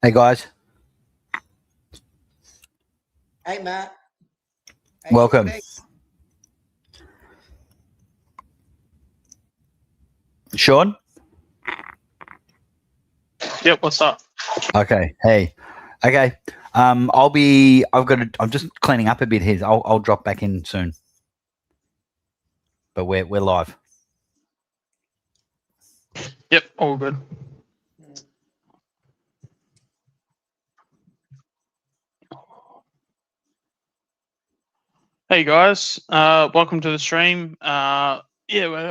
Hey guys, Hey, Matt. Hey, welcome. Shorty. Sean? Yep, what's up? Okay. Hey. Okay. I'm just cleaning up a bit here. I'll drop back in soon. But we're live. Yep, all good. Hey guys, welcome to the stream. We're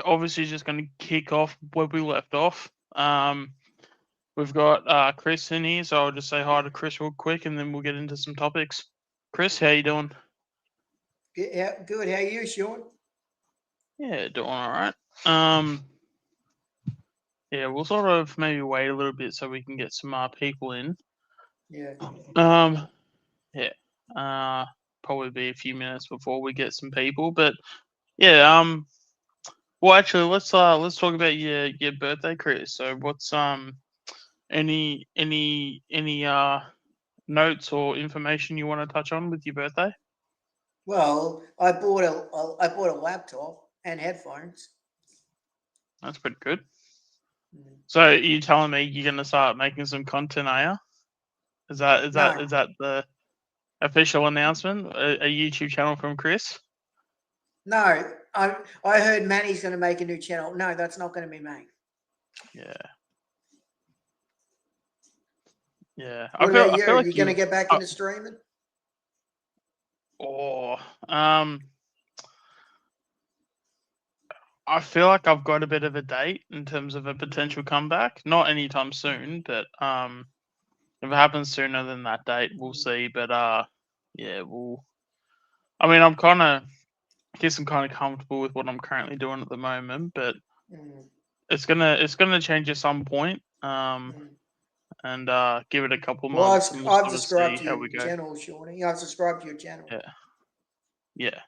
obviously just going to kick off where we left off. We've got Chris in here, so I'll just say hi to Chris real quick, and then we'll get into some topics. Chris, how you doing? Good. How are you, Sean? Yeah, doing all right. Yeah, we'll sort of maybe wait a little bit so we can get some people in. Yeah. Probably be a few minutes before we get some people, but yeah. Well, actually, let's talk about your birthday, Chris. So, what's any notes or information you want to touch on with your birthday? Well, I bought a laptop and headphones. That's pretty good. So, you telling me you're gonna start making some content, are you? Is that the official announcement? A YouTube channel from Chris? No, I heard Manny's going to make a new channel. No, that's not going to be me. Yeah. What about you? I feel like you going to get back into streaming? I feel like I've got a bit of a date in terms of a potential comeback. Not anytime soon, but if it happens sooner than that date, we'll see. But I'm kind of, I guess I'm kind of comfortable with what I'm currently doing at the moment, but it's gonna change at some point. And give it a couple months, and we'll I've sort of subscribed see to how your we go. channel, Shawnee. I've subscribed to your channel. Yeah.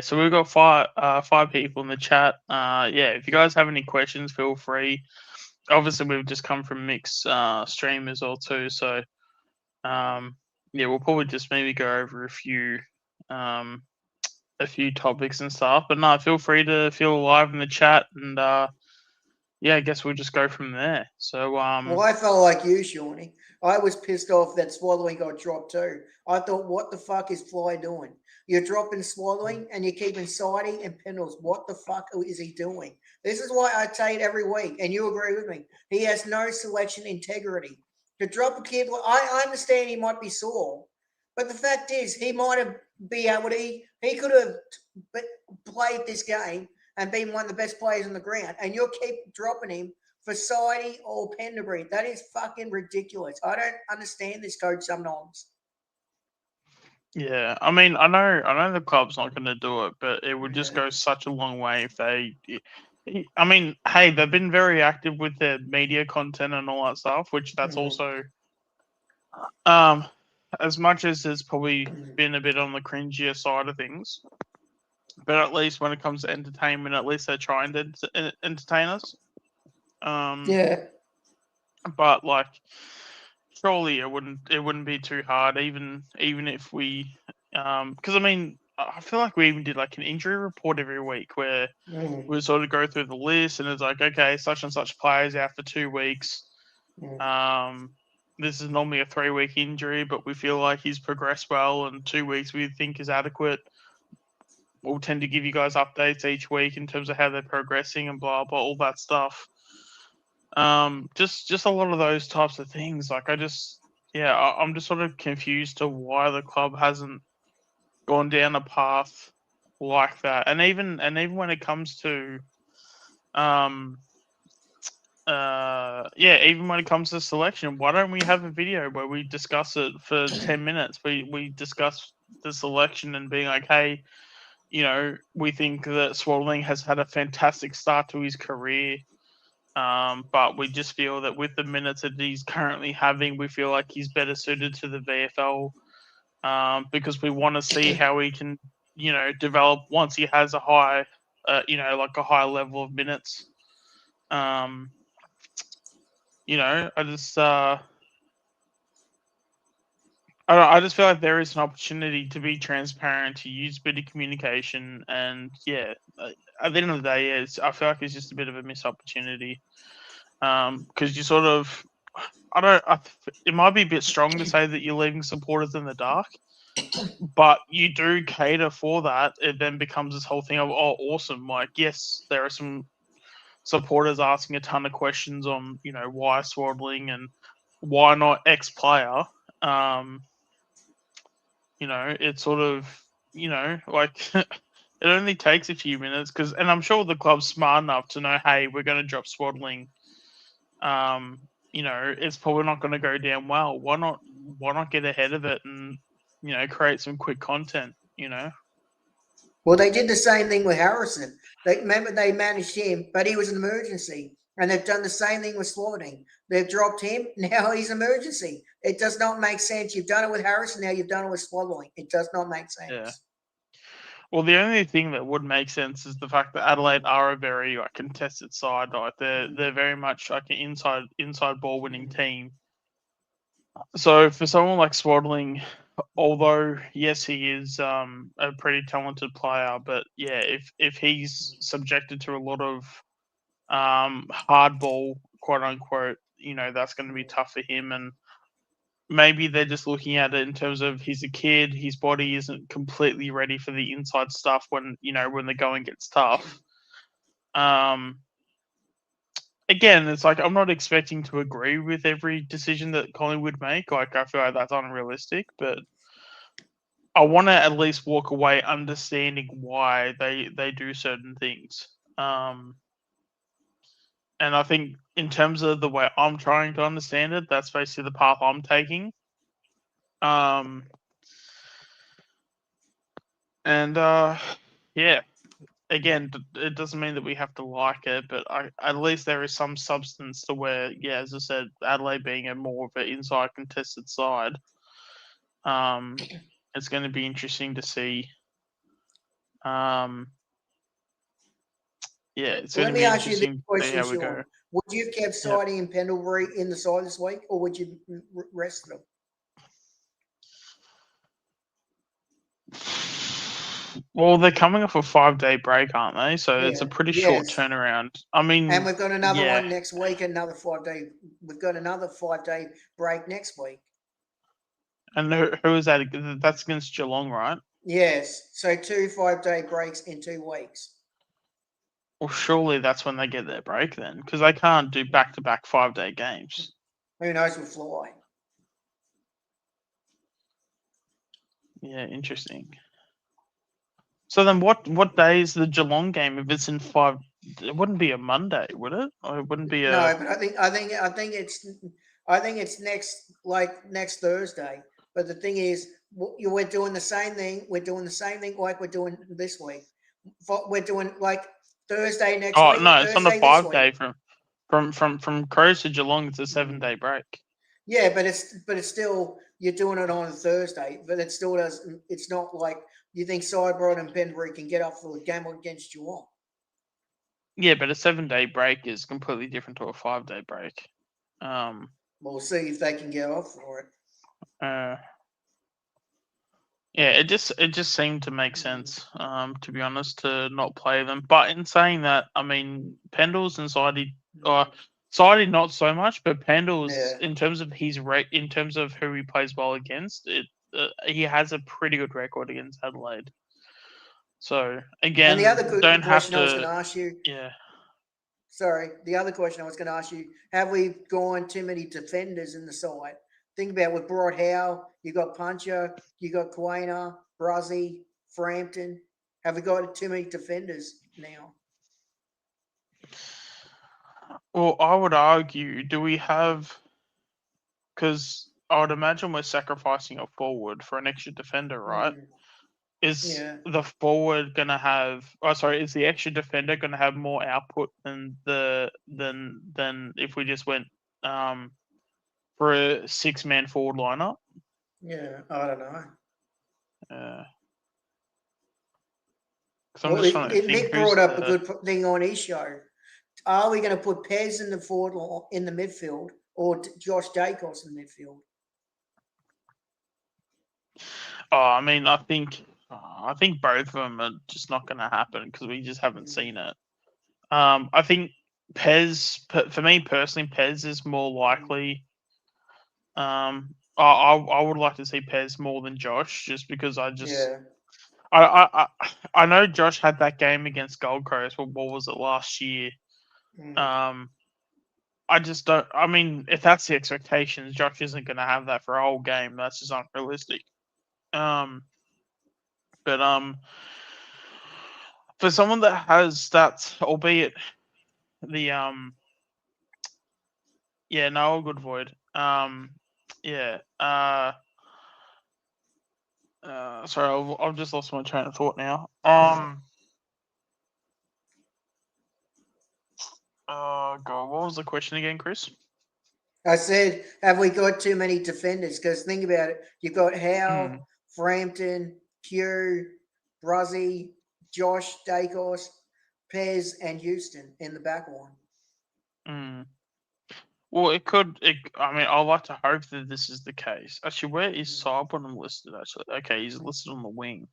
So we've got five people in the chat. If you guys have any questions, feel free. Obviously, we've just come from Mix stream as well too, so we'll probably just maybe go over a few topics and stuff. But no, feel free to feel alive in the chat, and I guess we'll just go from there. So Well, I felt like you, Shawnee. I was pissed off that swallowing got dropped too. I thought, what the fuck is Fly doing? You're dropping swallowing and you're keeping Sidey and Pendles. What the fuck is he doing? This is why I say it every week, and you agree with me. He has no selection integrity. To drop a kid, I understand he might be sore, but the fact is, he might have be able to. He could have played this game and been one of the best players on the ground, and you'll keep dropping him for Sidey or Penderbury. That is fucking ridiculous. I don't understand this coach sometimes. Yeah, I mean, I know the club's not going to do it, but it would just go such a long way if they. I mean, hey, they've been very active with their media content and all that stuff, which that's also, as much as it's probably been a bit on the cringier side of things, but at least when it comes to entertainment, at least they're trying to entertain us. But like, surely it wouldn't be too hard, even if we, because I mean, I feel like we even did like an injury report every week where we sort of go through the list and it's like, okay, such and such players out for 2 weeks. This is normally a 3-week injury, but we feel like he's progressed well, and 2 weeks we think is adequate. We'll tend to give you guys updates each week in terms of how they're progressing and blah blah, all that stuff. Just a lot of those types of things. Like I'm just sort of confused to why the club hasn't gone down a path like that. And even when it comes to even when it comes to selection, why don't we have a video where we discuss it for 10 minutes? We discuss the selection and being like, hey, we think that Swalling has had a fantastic start to his career. But we just feel that with the minutes that he's currently having, we feel like he's better suited to the VFL, because we want to see how he can, develop once he has a high like a high level of minutes. I just I just feel like there is an opportunity to be transparent, to use a bit of communication, and at the end of the day, I feel like it's just a bit of a missed opportunity. Because you sort of, it might be a bit strong to say that you're leaving supporters in the dark, but you do cater for that. It then becomes this whole thing of, oh, awesome! Like, yes, there are some supporters asking a ton of questions on, why Swaddling and why not X player. It's sort of, like it only takes a few minutes and I'm sure the club's smart enough to know, hey, we're going to drop Swaddling. It's probably not going to go down well. Why not get ahead of it and, create some quick content, Well, they did the same thing with Harrison. They managed him, but he was an emergency. And they've done the same thing with Swaddling. They've dropped him, now he's emergency. It does not make sense. You've done it with Harrison, now you've done it with Swaddling. It does not make sense. Yeah. Well, the only thing that would make sense is the fact that Adelaide are a very contested side. Like they're very much like an inside ball winning team. So for someone like Swaddling, although yes, he is a pretty talented player, but yeah, if he's subjected to a lot of hardball, quote unquote, that's going to be tough for him. And maybe they're just looking at it in terms of he's a kid, his body isn't completely ready for the inside stuff when the going gets tough. Again, it's like I'm not expecting to agree with every decision that Collingwood make. Like I feel like that's unrealistic, but I want to at least walk away understanding why they do certain things. And I think in terms of the way I'm trying to understand it, that's basically the path I'm taking. Yeah. Again, it doesn't mean that we have to like it, but at least there is some substance to where, yeah, as I said, Adelaide being a more of an inside contested side, it's going to be interesting to see. It's going Let to me be ask you this interesting to see question, how we Sean. go. Would you have kept Sidey and Pendlebury in the side this week, or would you rest them? Well, they're coming off a 5-day break, aren't they? So it's a pretty short Yes. turnaround. I mean, And we've got another one next week, another 5-day. We've got another 5-day break next week. And who is that? That's against Geelong, right? Yes. So 2 5-day breaks in 2 weeks. Well, surely that's when they get their break then, because they can't do back-to-back 5-day games. Who knows with Fly? Yeah, interesting. So then, what day is the Geelong game? If it's in 5, it wouldn't be a Monday, would it? Or it wouldn't be a. No, but I think it's next Thursday. But the thing is, we're doing the same thing. We're doing the same thing like we're doing this week. We're doing like Thursday next week. Oh no, it's Thursday on a 5-day from Crows to Geelong. It's a 7-day break. Yeah, but it's still you're doing it on a Thursday, but it still does. It's not like you think Cyberod and Pendlebury can get up for the game against Geelong. Yeah, but a 7-day break is completely different to a 5-day break. We'll see if they can get off for it. Yeah, it just seemed to make sense, to be honest, to not play them. But in saying that, I mean, Pendles and Sidey not so much, but Pendles, in terms of his in terms of who he plays well against, he has a pretty good record against Adelaide. So again, and the other don't have question I was going to ask you. Yeah. Sorry, the other question I was going to ask you: have we gone too many defenders in the side? Think about with Broad Howe, you got Puncher, you got Quainer, Bruzzy, Frampton. Have we got too many defenders now? Well, I would argue, do we have? Because I would imagine we're sacrificing a forward for an extra defender, right? Is the forward going to have? Oh, sorry. Is the extra defender going to have more output than if we just went for a 6-man forward lineup? Yeah, I don't know. Because I'm just trying to think Nick who's brought up a the. good thing on his show. Are we going to put Pez in the forward in the midfield or Josh Dacos in the midfield? Oh, I mean, I think both of them are just not going to happen because we just haven't seen it. I think Pez, for me personally, Pez is more likely. I would like to see Pez more than Josh, just because Yeah. I know Josh had that game against Gold Coast. What was it last year? Mm. I just don't. I mean, if that's the expectations, Josh isn't going to have that for a whole game. That's just unrealistic. But for someone that has that, albeit the yeah, Noah Goodvoid. Yeah. Sorry, I've just lost my train of thought now. God, what was the question again, Chris? I said, have we got too many defenders? Because think about it. You've got Howe, Frampton, Pugh, Bruzzy, Josh Dacos, Pez, and Houston in the back line. Well, it could. I mean, I'd like to hope that this is the case. Actually, where is Sidebottom listed? Actually, okay, he's listed on the wing.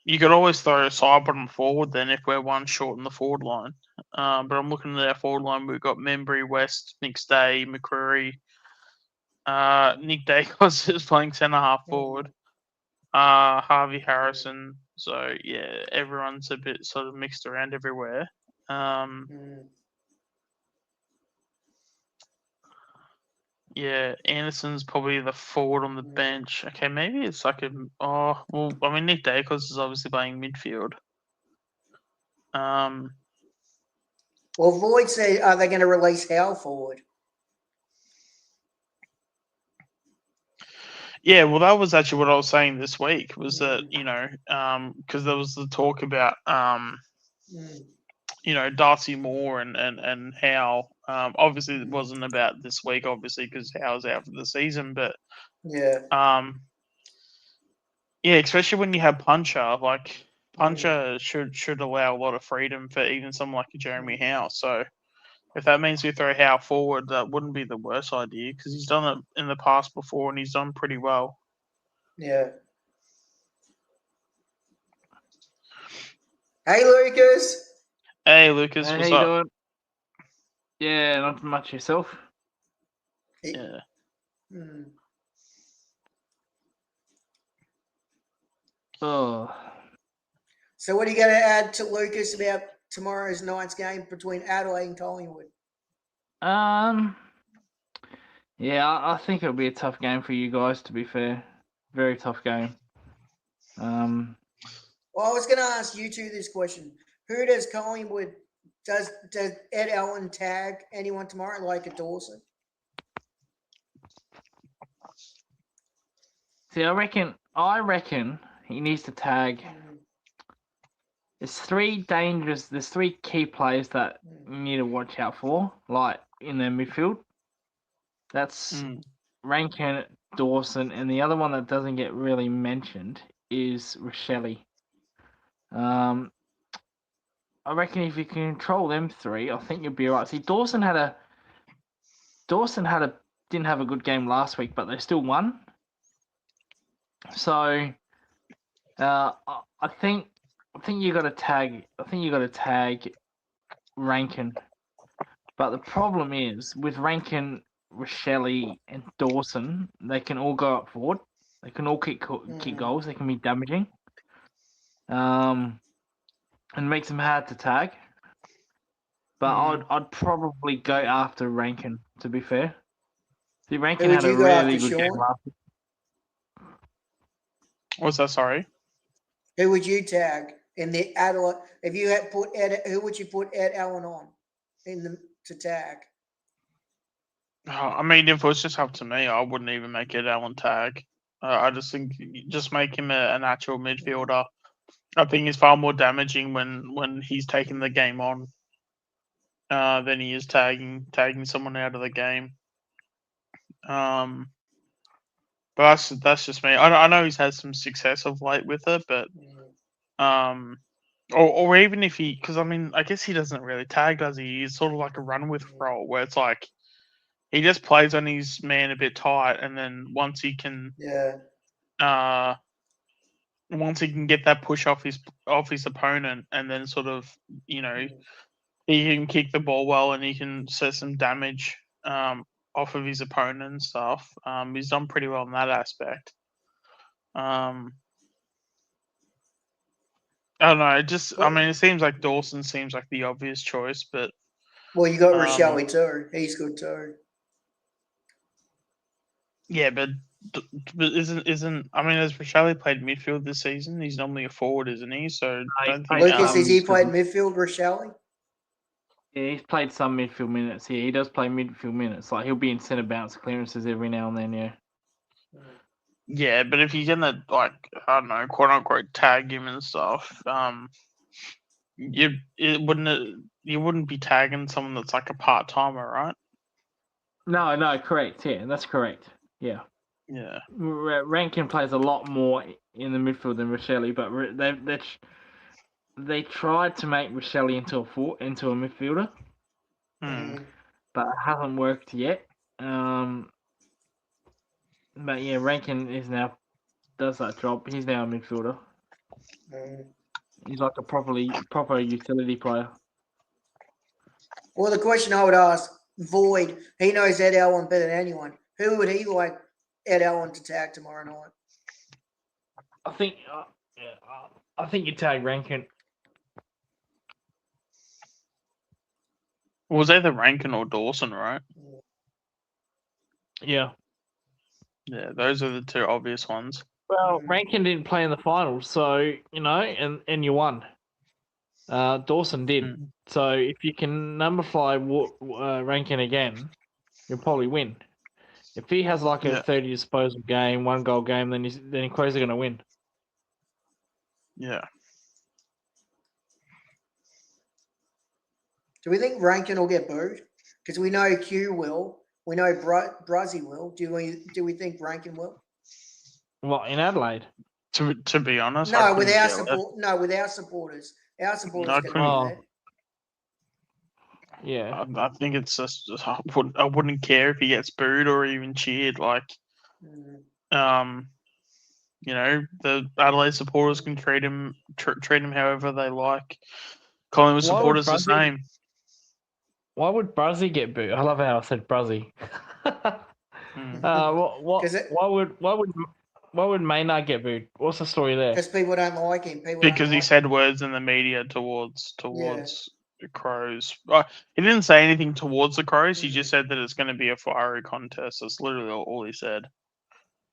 You could always throw Sidebottom forward then if we're one short in the forward line. But I'm looking at our forward line. We've got Membry, West, McStay, McCreary. Nick Dacos is playing centre half forward. Harvey Harrison. So yeah, everyone's a bit sort of mixed around everywhere. Yeah, Anderson's probably the forward on the bench. Okay, maybe it's like a. Oh, well, I mean, Nick Dacos is obviously playing midfield. Well, Void said, are they going to release Howe forward? Yeah, well, that was actually what I was saying this week. Was that because there was the talk about Darcy Moore and Howe. Obviously, it wasn't about this week, obviously, because Howe's out for the season. But yeah, especially when you have Puncher, like Puncher should allow a lot of freedom for even someone like Jeremy Howe. So if that means we throw Howe forward, that wouldn't be the worst idea because he's done it in the past before and he's done pretty well. Yeah. Hey, Lucas. Hey, Lucas. Hey, What's how you up? doing? Yeah, not much yourself. Yeah. Oh. So what are you going to add to Lucas about tomorrow's night's game between Adelaide and Collingwood? Yeah, I think it'll be a tough game for you guys, to be fair. Very tough game. Well, I was going to ask you two this question. Who does Collingwood, does Ed Allen tag anyone tomorrow like a Dawson? See, I reckon he needs to tag. There's three key players that you need to watch out for, like in the midfield. That's Rankin, Dawson, and the other one that doesn't get really mentioned is Rochelle. I reckon if you can control them three, I think you'll be alright. See, Didn't have a good game last week, but they still won. So, I think you got to tag. I think you got to tag Rankin. But the problem is with Rankin, Rochelle, and Dawson, they can all go up forward. They can all kick goals. They can be damaging. And makes them hard to tag. But I'd probably go after Rankin, to be fair. See, Rankin had a really good game last week. What's that? Sorry. Who would you tag in the Adelaide? If you had put Ed, who would you put Ed Allen on to tag? I mean, if it was just up to me, I wouldn't even make Ed Allen tag. I just think just make him a natural midfielder. I think he's far more damaging when he's taking the game on than he is tagging someone out of the game. But that's just me. I know he's had some success of late with it, but Or even if he, because I mean, I guess he doesn't really tag, does he? He's sort of like a run with role where it's like he just plays on his man a bit tight, and then once he can Yeah. get that push off his opponent, and then sort of he can kick the ball well and he can set some damage off of his opponent and stuff. He's done pretty well in that aspect. I don't know. I mean, it seems like Dawson seems like the obvious choice, but Well, you got Rochelle too. He's good too. yeah, but isn't I mean, has Rochelle played midfield this season? He's normally a forward, isn't he? So he don't think played, Lucas, has he he's played good. midfield, Rochelle? Yeah, he's played some midfield minutes. Yeah, he does play midfield minutes. Like he'll be in centre bounce clearances every now and then. Yeah. Yeah, but if you're gonna like, I don't know, quote unquote tag him and stuff, you wouldn't be tagging someone that's like a part timer, right? No, correct. Yeah, that's correct. Yeah. Yeah. Rankin plays a lot more in the midfield than Rochelle, but they tried to make Rochelle into a midfielder, but it hasn't worked yet. But yeah, Rankin does that job. He's now a midfielder. He's like a proper utility player. Well, the question I would ask, Void, he knows Ed Allen better than anyone. Who would he like Ed Allen to tag tomorrow night? I think you tag Rankin. Was either Rankin or Dawson, right? Yeah. Yeah, those are the two obvious ones. Well, Rankin didn't play in the finals, so and you won. Dawson did. So if you can number fly Rankin again, you'll probably win. If he has like a 30 disposal game, 1 goal game, then Crows are going to win. Yeah. Do we think Rankin will get booed? Because we know Q will. We know Bruzzy will. Do we think Rankin will? Well, in Adelaide. To be honest, no, with our support. No, with our supporters. Our supporters can do that. Yeah, I think it's just I wouldn't care if he gets booed or even cheered. Like, the Adelaide supporters can treat him however they like. Collingwood supporters the same. Why would Bruzzy get booed? I love how I said Bruzzy. Why would Maynard get booed? What's the story there? Because people don't like him. Because he said words in the media towards the Crows. He didn't say anything towards the Crows. He just said that it's going to be a fiery contest. That's literally all he said.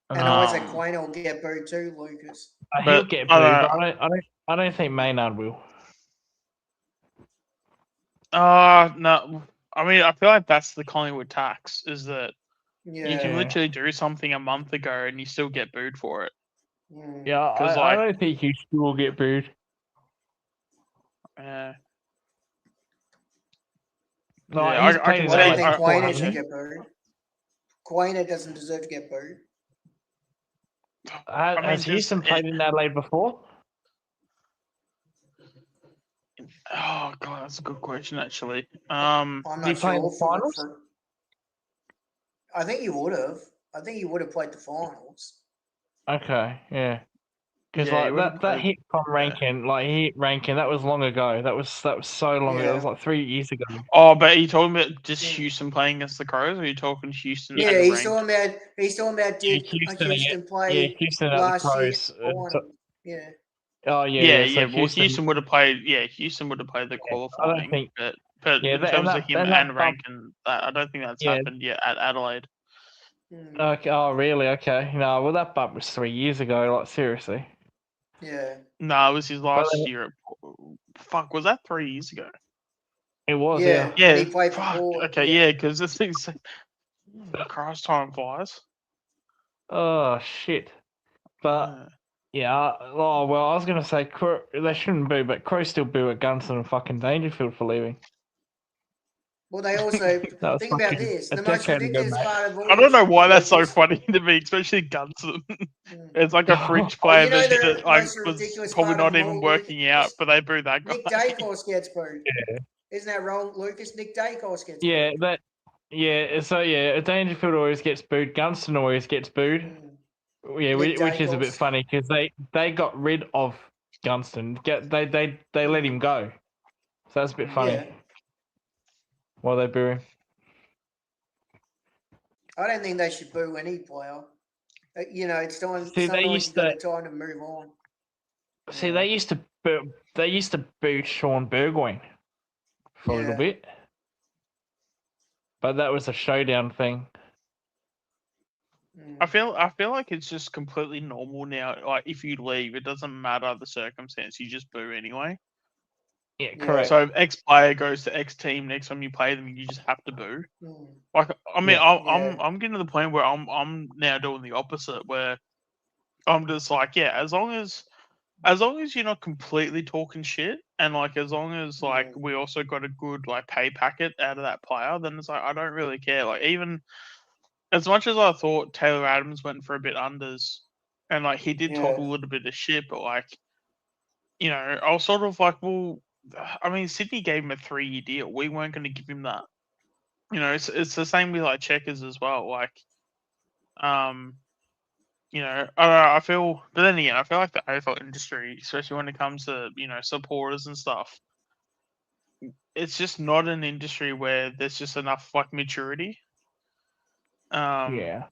And Isaac Quainer will get booed too, Lucas. He'll get booed, but I don't think Maynard will. No. I mean, I feel like that's the Collingwood tax, is that you can literally do something a month ago and you still get booed for it. Yeah, I don't think he will get booed. I don't think Quainer should get booed. Quainer doesn't deserve to get booed. Has Houston played in Adelaide before? Oh god, that's a good question. Actually, I'm not sure. In the finals? I think he would have. I think he would have played the finals. Okay, yeah. Because that hit from Rankin, he hit Rankin. That was long ago. That was so long ago. It was like 3 years ago. Oh, but are you talking about just Houston playing against the Crows, or are you talking Houston? Yeah, he's talking about Houston play Houston last at the Crows. Yeah. Oh yeah. Yeah. Well, Houston would have played. Yeah, Houston would have played the qualifying. I don't think. But in terms of him and Rankin, I don't think that's happened yet at Adelaide. Okay. Oh really? Okay. No. Well, that bump was 3 years ago. Like seriously. Yeah. No, it was his last year. Fuck, was that 3 years ago? It was. Yeah. Yeah. He played for Port. Okay. Yeah, because this thing's Christ, time flies. Oh shit. But. Yeah, oh, well, I was going to say they shouldn't boo, but Crows still boo at Gunston and fucking Dangerfield for leaving. Well, they also That was think about fucking this. a The most decade ago, ridiculous mate. part of all I don't this know why that's so Lucas- funny to me, especially Gunston. Mm. It's like a fringe Oh, player you know that the didn't, like, most was ridiculous probably part of not them even all, working out, Lucas? but they booed that guy. Nick Dacos gets booed. Yeah. Isn't that wrong, Lucas? Nick Dacos gets Yeah, booed. that. Yeah, so yeah, Dangerfield always gets booed. Gunston always gets booed. Mm. Yeah, Nick which is a bit Dacos. funny because they got rid of Gunston. They let him go. So that's a bit funny. Yeah. While they boo him. I don't think they should boo any player. You know, it's time. See, they Sometimes used you've got to- to time to move on. See, Yeah. they used to boo Sean Burgoyne for a little Yeah. bit, but that was a showdown thing. Mm. I feel like it's just completely normal now. Like, if you leave, it doesn't matter the circumstance, you just boo anyway. Yeah, Yeah. correct. So if X player goes to X team, next time you play them, you just have to boo. Mm. Like, I mean, Yeah. I'm getting to the point where I'm now doing the opposite, where I'm just like, yeah, as long as you're not completely talking shit, and like as long as like Mm. we also got a good like pay packet out of that player, then it's like I don't really care. Like, even as much as I thought Taylor Adams went for a bit unders, and like he did talk a Yeah. little bit of shit, but like, you know, I was sort of like, well, I mean, Sydney gave him a 3-year deal. We weren't going to give him that. You know, it's the same with like Checkers as well. Like, you know, I don't know, I feel, but then again, I feel like the AFL industry, especially when it comes to, you know, supporters and stuff, it's just not an industry where there's just enough like maturity. Yeah.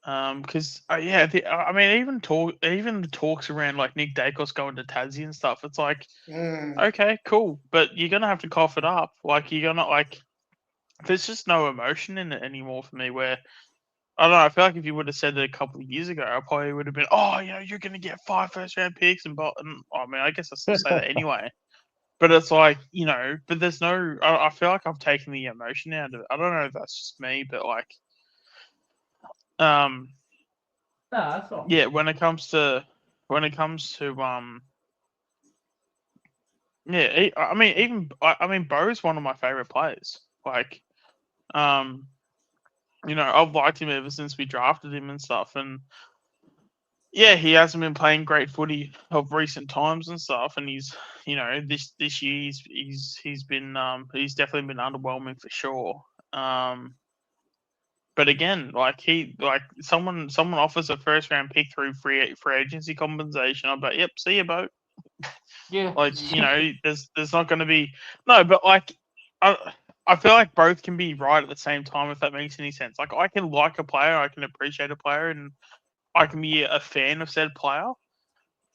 Because yeah, I mean, even the talks around like Nick Dacos going to Tassie and stuff, it's like, Mm. okay, cool, but you're gonna have to cough it up. Like, you're gonna like, there's just no emotion in it anymore for me. Where I don't know, I feel like if you would have said it a couple of years ago, I probably would have been, oh, you know, you're gonna get 5 first-round picks and I mean, I guess I still say that anyway. But it's like, you know, but there's no. I feel like I've taken the emotion out of it. I don't know if that's just me, but like, No, that's not. yeah, when it comes to yeah, I mean, even I mean, Bo's one of my favorite players. Like, you know, I've liked him ever since we drafted him and stuff, and yeah, he hasn't been playing great footy of recent times and stuff, and he's, you know, this year he's been he's definitely been underwhelming for sure. But again, like someone offers a first round pick through free agency compensation, I'll be like, yep, see you, Bo. Yeah. Like, you know, there's not going to be no, but like I feel like both can be right at the same time, if that makes any sense. Like, I can like a player, I can appreciate a player, and I can be a fan of said player.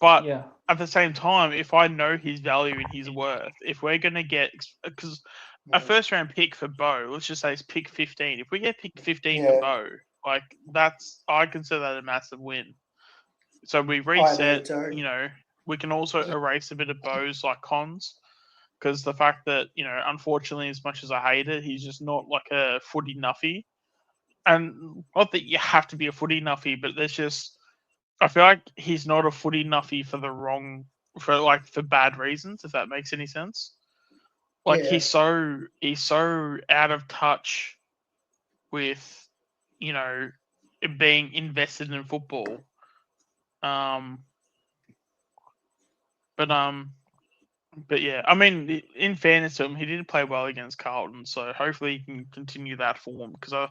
But Yeah. at the same time, if I know his value and his worth, if we're going to get, because a first round pick for Bo, let's just say it's pick 15. If we get pick 15 for Yeah. Bo, like, I consider that a massive win. So we I agree reset, too. you know, we can also erase a bit of Bo's like cons, because the fact that, you know, unfortunately, as much as I hate it, he's just not like a footy nuffy. And not that you have to be a footy nuffy, but there's just, I feel like he's not a footy nuffy for bad reasons, if that makes any sense. Like, Yeah. he's so out of touch with, you know, being invested in football. But yeah, I mean, in fairness to him, he did play well against Carlton, so hopefully he can continue that form. Because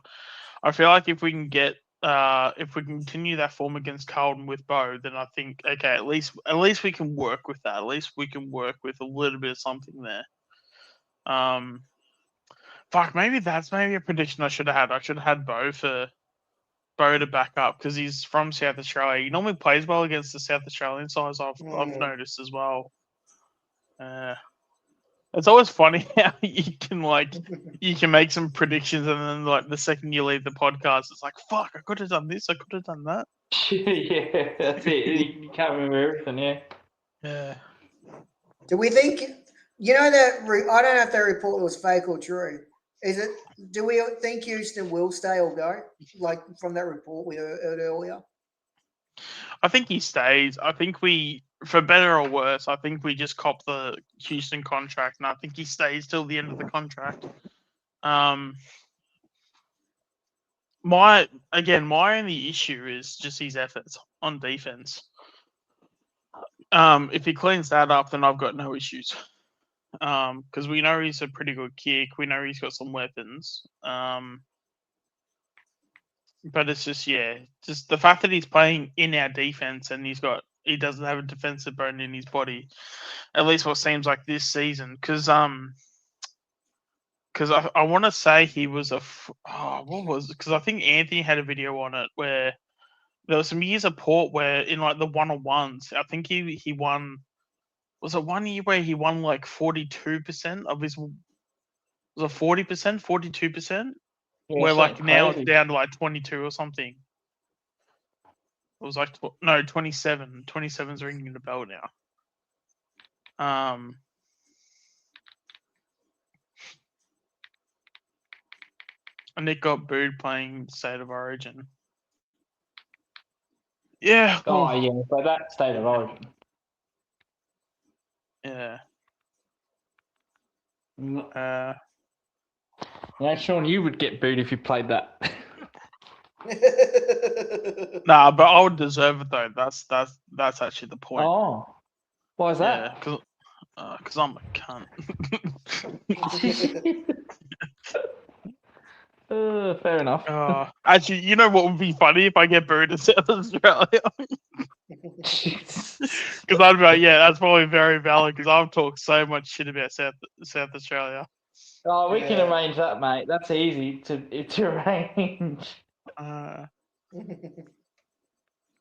I feel like if we can continue that form against Carlton with Bo, then I think, okay, at least we can work with that. At least we can work with a little bit of something there. Fuck, maybe that's a prediction I should have had. I should have had Bo to back up, because he's from South Australia. He normally plays well against the South Australian sides. I've noticed as well. It's always funny how you can make some predictions, and then like the second you leave the podcast, it's like, fuck, I could have done this, I could have done that. Yeah, that's it. You can't remember everything, yeah. Yeah. Do we think, you know, that I don't know if that report was fake or true. Do we think Houston will stay or go? Like, from that report we heard earlier? I think he stays. I think we for better or worse, I think we just cop the Houston contract, and I think he stays till the end of the contract. My only issue is just his efforts on defense. If he cleans that up, then I've got no issues. Because we know he's a pretty good kick. We know he's got some weapons. But it's just just the fact that he's playing in our defense and he doesn't have a defensive bone in his body. At least what seems like this season, because I want to say he was what was it? Because I think Anthony had a video on it where there was some years of Port where in like the 1-on-1s, I think he won. Was it 1 year where he won like 42% of his? Was it 40%, 42%? Yeah, Where like something now it's crazy. down to like 22 or something. It was like no 27. 27's ringing the bell now. And Nick got booed playing State of Origin. Yeah. Oh yeah, but that State of Origin. Yeah. Yeah, Sean, you would get booed if you played that. Nah, but I would deserve it though. That's actually the point. Oh, why is Yeah, that? because I'm a cunt. Fair enough. Actually, you know what would be funny if I get booed in South Australia? Because I'd be like, yeah, that's probably very valid. Because I've talked so much shit about South Australia. Oh, we can Yeah. arrange that, mate. That's easy to arrange. Yeah.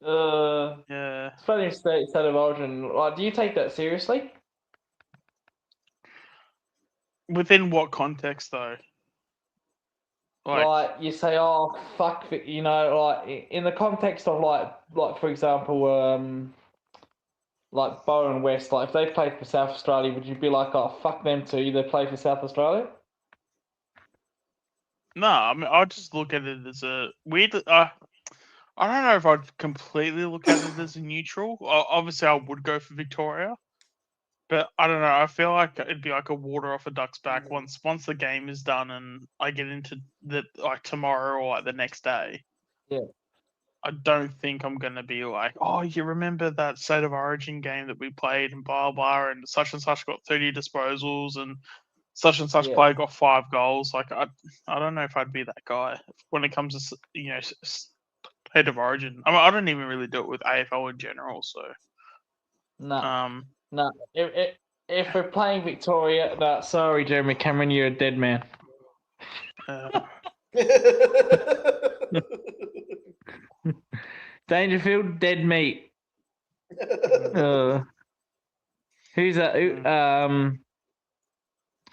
It's funny State of Origin. Like, do you take that seriously? Within what context, though? Like you say, oh fuck, you know, like in the context of like for example, like Bowen West, like if they played for South Australia, would you be like, oh fuck them too? They play for South Australia? No, I mean, I just look at it as a weird. I don't know if I'd completely look at it as a neutral. Obviously, I would go for Victoria, but I don't know. I feel like it'd be like a water off a duck's back once the game is done and I get into the like tomorrow or like the next day. Yeah. I don't think I'm gonna be like, oh, you remember that State of Origin game that we played and blah blah, and such got 30 disposals and such player got 5 goals. Like I don't know if I'd be that guy when it comes to State of Origin. I mean, I don't even really do it with AFL in general. So no. If we're playing Victoria, no, sorry, Jeremy Cameron, you're a dead man. Dangerfield, dead meat. Who's that?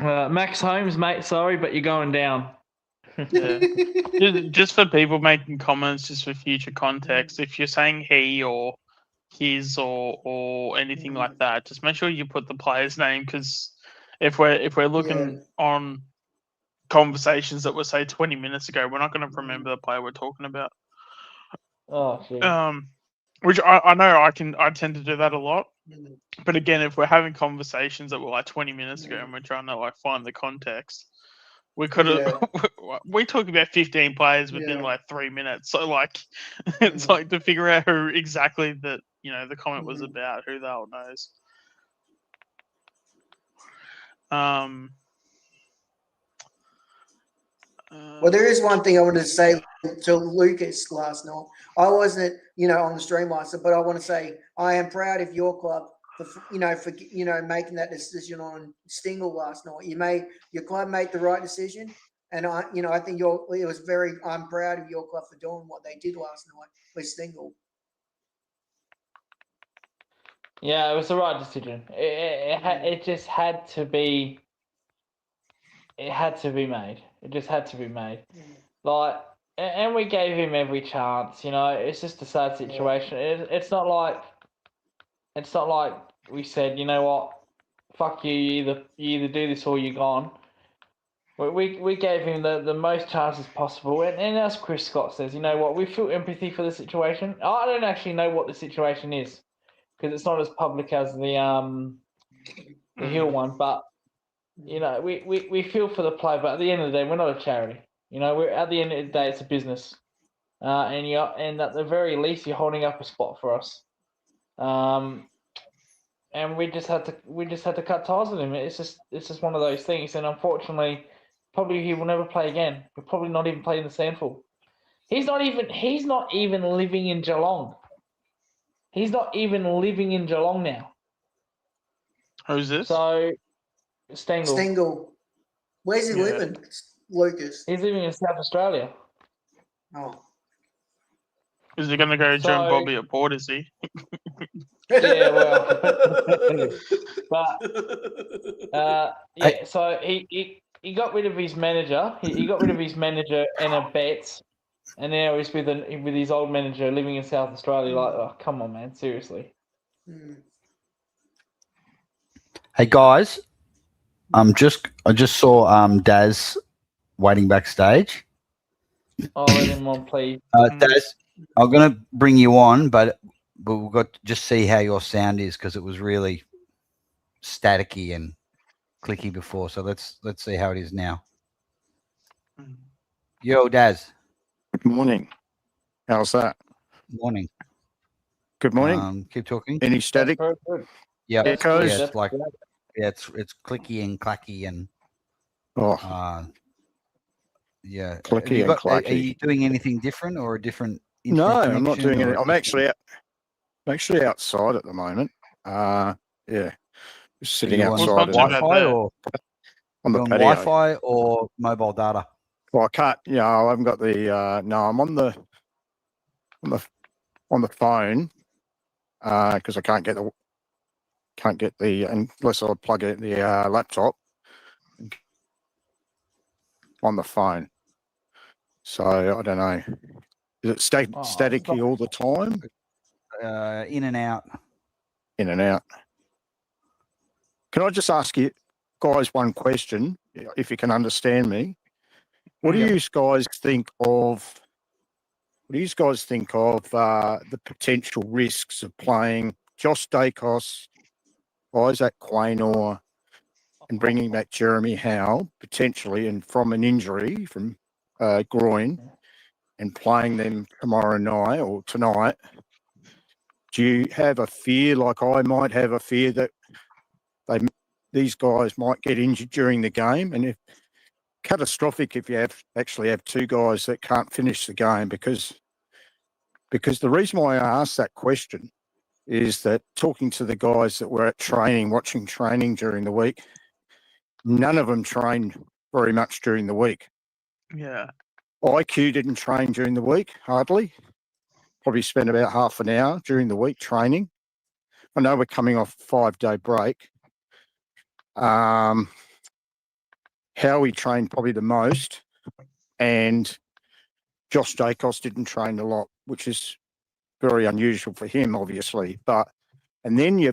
Max Holmes, mate. Sorry, but you're going down. Just for people making comments, just for future context, if you're saying he or his or anything like that, just make sure you put the player's name, because if we're looking on conversations that were say 20 minutes ago, we're not going to remember the player we're talking about. Oh, shit. Which I know I tend to do that a lot. But again, if we're having conversations that were like 20 minutes ago and we're trying to like find the context, we could have we talk about 15 players within like 3 minutes. So like it's like to figure out who exactly that, you know, the comment was about, who the hell knows. Well, there is one thing I wanted to say to Lucas last night. I wasn't, on the stream last night, but I want to say I am proud of your club for making that decision on Stingle last night. Your club made the right decision, and I think I'm proud of your club for doing what they did last night with Stingle. Yeah, it was the right decision. It just had to be. It had to be made. It just had to be made. Like, and we gave him every chance. It's just a sad situation. It's not like we said, you know what, fuck you. You either do this or you're gone. We gave him the most chances possible, and as Chris Scott says, you know what, we feel empathy for the situation. I don't actually know what the situation is. because it's not as public as the Hill one. But you know, we feel for the play, but at the end of the day, we're not a charity. You know, we're at the end of the day, it's a business, and at the very least, you're holding up a spot for us. And we just had to cut ties with him. It's just one of those things, and unfortunately, probably he will never play again. He'll probably not even play in the Sandful. He's not even living in Geelong. He's not even living in Geelong now. Who's this? So, Stengel. Stengel. Where's he Yeah. living, Lucas? He's living in South Australia. Oh. Is he going to go join So- Bobby at Port? Is he? Yeah, well, but yeah. So he got rid of his manager. He got rid of his manager and a Betts, and now he's with his old manager living in South Australia. Like, oh, come on, man, seriously. Hmm. Hey guys, I just saw Daz waiting backstage. Oh, let him on, please. Daz, I'm gonna bring you on, but we've got to just see how your sound is because it was really staticky and clicky before. So let's see how it is now. Yo, Daz. Good morning. How's that? Morning. Good morning. Keep talking. Any static? Very good. Yeah, Echoes? yeah, That's it's like great. yeah, it's clicky and clacky and Oh, yeah. Clicky Have you and got- Are clacky. you doing anything different or a different? no, internet I'm not connection doing or it. I'm actually outside at the moment. Yeah, just sitting Are you on outside Not in too the- bad Wi-Fi there. or on the you on patio. Wi-Fi or mobile data? Well, I can't. Yeah, I haven't got the. No, I'm on the phone because I can't get the unless I plug it the laptop on the phone. So I don't know. Is it Oh, staticky all the time? In and out. In and out. Can I just ask you guys one question, if you can understand me? What do you guys think of? What do you guys think of the potential risks of playing Josh Dacos, Isaac Quaynor, and bringing back Jeremy Howe potentially, and from an injury from groin, and playing them tomorrow night or tonight? Do you have a fear, like I might have a fear, that these guys might get injured during the game, and if catastrophic if you actually have two guys that can't finish the game? Because the reason why I asked that question is that talking to the guys that were at training, watching training during the week, none of them trained very much during the week. Yeah. IQ didn't train during the week, hardly. Probably spent about half an hour during the week training. I know we're coming off a 5-day break. Howie trained probably the most, and Josh Dacos didn't train a lot, which is very unusual for him, obviously. And then they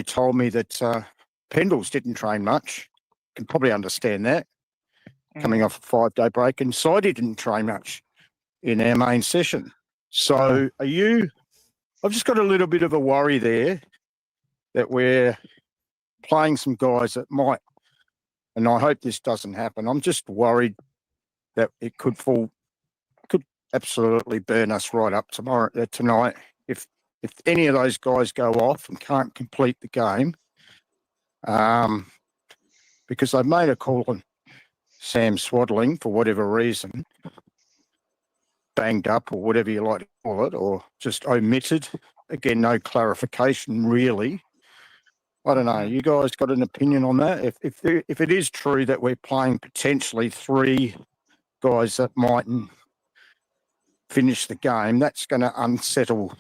told me that Pendles didn't train much. Can probably understand that, coming off a 5-day break, and Sidey didn't train much in our main session. So I've just got a little bit of a worry there that we're playing some guys that might, and I hope this doesn't happen. I'm just worried that it could absolutely burn us right up tonight. If any of those guys go off and can't complete the game, because they've made a call on Sam Swaddling for whatever reason, banged up or whatever you like to call it, or just omitted. Again, no clarification really. I don't know. You guys got an opinion on that? If it is true that we're playing potentially 3 guys that mightn't finish the game, that's going to unsettle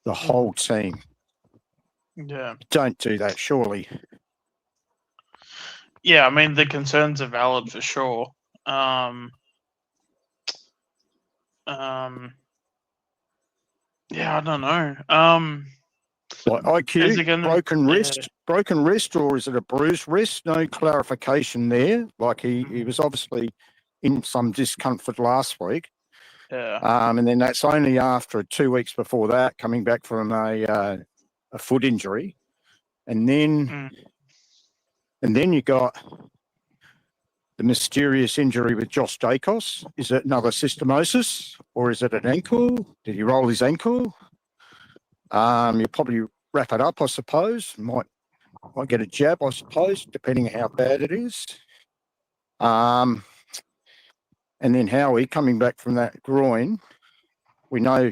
the whole team. Yeah. Don't do that, surely. Yeah, I mean the concerns are valid for sure. Yeah, I don't know. Like Is it IQ, gonna- broken wrist, or is it a bruised wrist? No clarification there. Like he was obviously in some discomfort last week. Yeah. And then that's only after 2 weeks before that, coming back from a foot injury, and then you got the mysterious injury with Josh Dacos. Is it another systemosis or is it an ankle? Did he roll his ankle? You probably wrap it up, I suppose. Might get a jab, I suppose, depending on how bad it is. And then Howie coming back from that groin. We know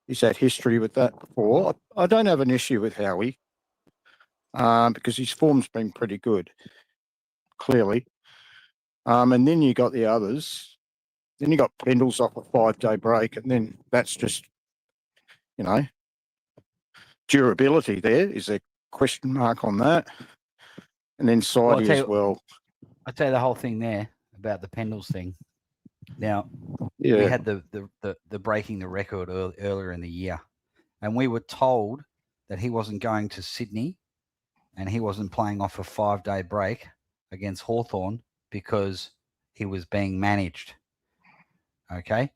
he's had history with that before. I don't have an issue with Howie because his form's been pretty good, clearly. And then you got the others. Then you got Pendles off a 5-day break, and then that's just, durability there. Is there a question mark on that? And then Sidey as well. I'll tell you the whole thing there about the Pendles thing. Now, Yeah. we had the breaking the record earlier in the year, and we were told that he wasn't going to Sydney and he wasn't playing off a 5-day break against Hawthorn because he was being managed. Okay.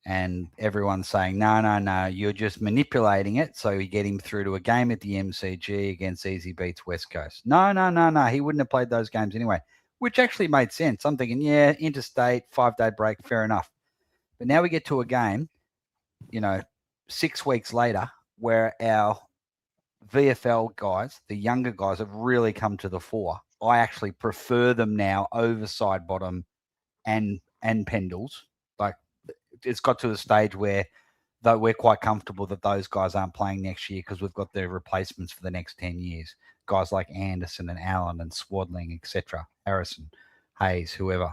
And everyone's saying, no, you're just manipulating it so you get him through to a game at the MCG against Easy Beats West Coast. No. He wouldn't have played those games anyway, which actually made sense. I'm thinking, yeah, interstate, 5-day break, fair enough. But now we get to a game, 6 weeks later, where our VFL guys, the younger guys, have really come to the fore. I actually prefer them now over Sidebottom and Pendles. Like, it's got to the stage where though we're quite comfortable that those guys aren't playing next year because we've got their replacements for the next 10 years. Guys like Anderson and Allen and Swadling, etc., Harrison, Hayes, whoever.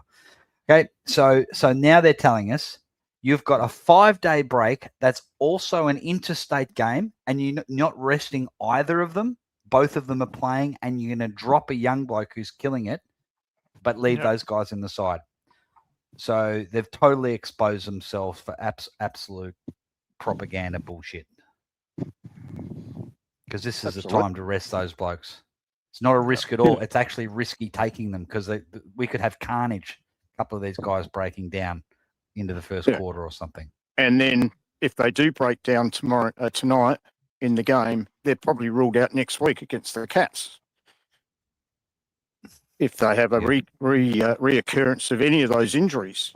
Okay, so now they're telling us you've got a 5-day break that's also an interstate game, and you're not resting either of them. Both of them are playing, and you're going to drop a young bloke who's killing it, but leave those guys in the side. So they've totally exposed themselves for absolute propaganda bullshit. Because this is the time to rest those blokes. It's not a risk at all. It's actually risky taking them because we could have carnage. A couple of these guys breaking down into the first quarter or something. And then if they do break down tonight in the game, they're probably ruled out next week against the Cats. If they have a reoccurrence of any of those injuries,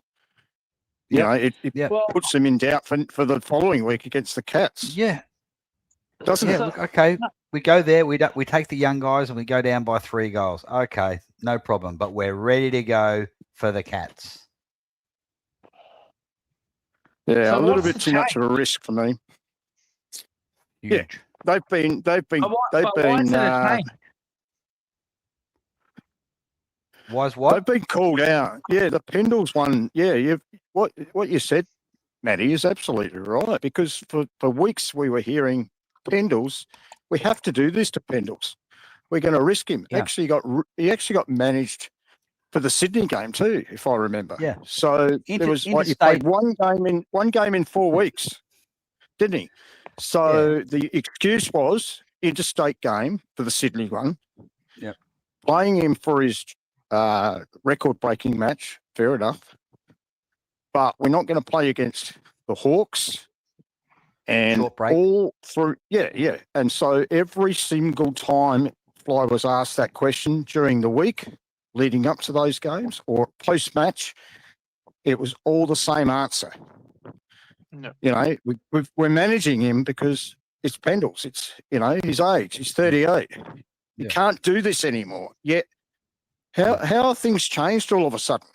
it puts them in doubt for the following week against the Cats. Yeah, doesn't it? Look, okay, we go there. We take the young guys and we go down by 3 goals. Okay, no problem. But we're ready to go for the Cats. Yeah, so a little bit too much of a risk for me. Huge. Yeah, they've been. Why's what? They've been called out. Yeah, the Pendles one. Yeah, what you said, Matty, is absolutely right. Because for weeks we were hearing Pendles, we have to do this to Pendles. We're going to risk him. Yeah. He actually got managed for the Sydney game too, if I remember. Yeah. So there was he played one game in 4 weeks, didn't he? So the excuse was interstate game for the Sydney one. Yeah. Playing him for his record-breaking match, fair enough. But we're not going to play against the Hawks and all through. Yeah. And so every single time Fly was asked that question during the week leading up to those games or post-match, it was all the same answer. No. We're managing him because it's Pendles. It's, his age. He's 38. You can't do this anymore. Yet, how have things changed all of a sudden?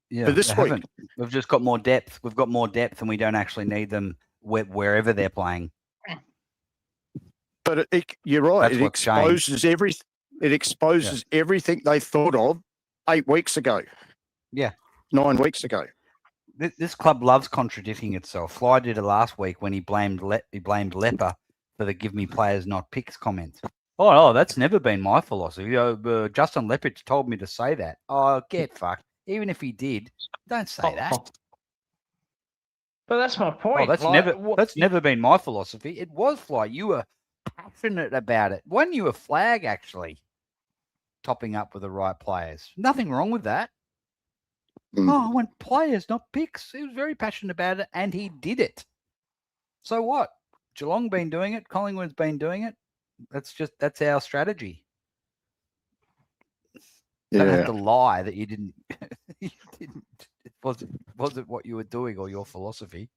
Yeah, for this week. We've just got more depth. We've got more depth, and we don't actually need them wherever they're playing. But you're right. That's it exposes everything. It exposes everything they thought of 8 weeks ago. Yeah, 9 weeks ago. This club loves contradicting itself. Fly did it last week when he blamed Lepper for the "give me players not picks" comment. Oh, that's never been my philosophy. Justin Leppich told me to say that. Oh, get fucked. Even if he did, don't say that. But that's my point. Oh, that's never been my philosophy. It was Fly. You were passionate about it. Won you a flag, actually, topping up with the right players. Nothing wrong with that. Mm. Oh, I want players, not picks. He was very passionate about it, and he did it. So what? Geelong been doing it. Collingwood's been doing it. That's our strategy. Don't have Yeah. to lie that you didn't. You didn't. Was it what you were doing or your philosophy?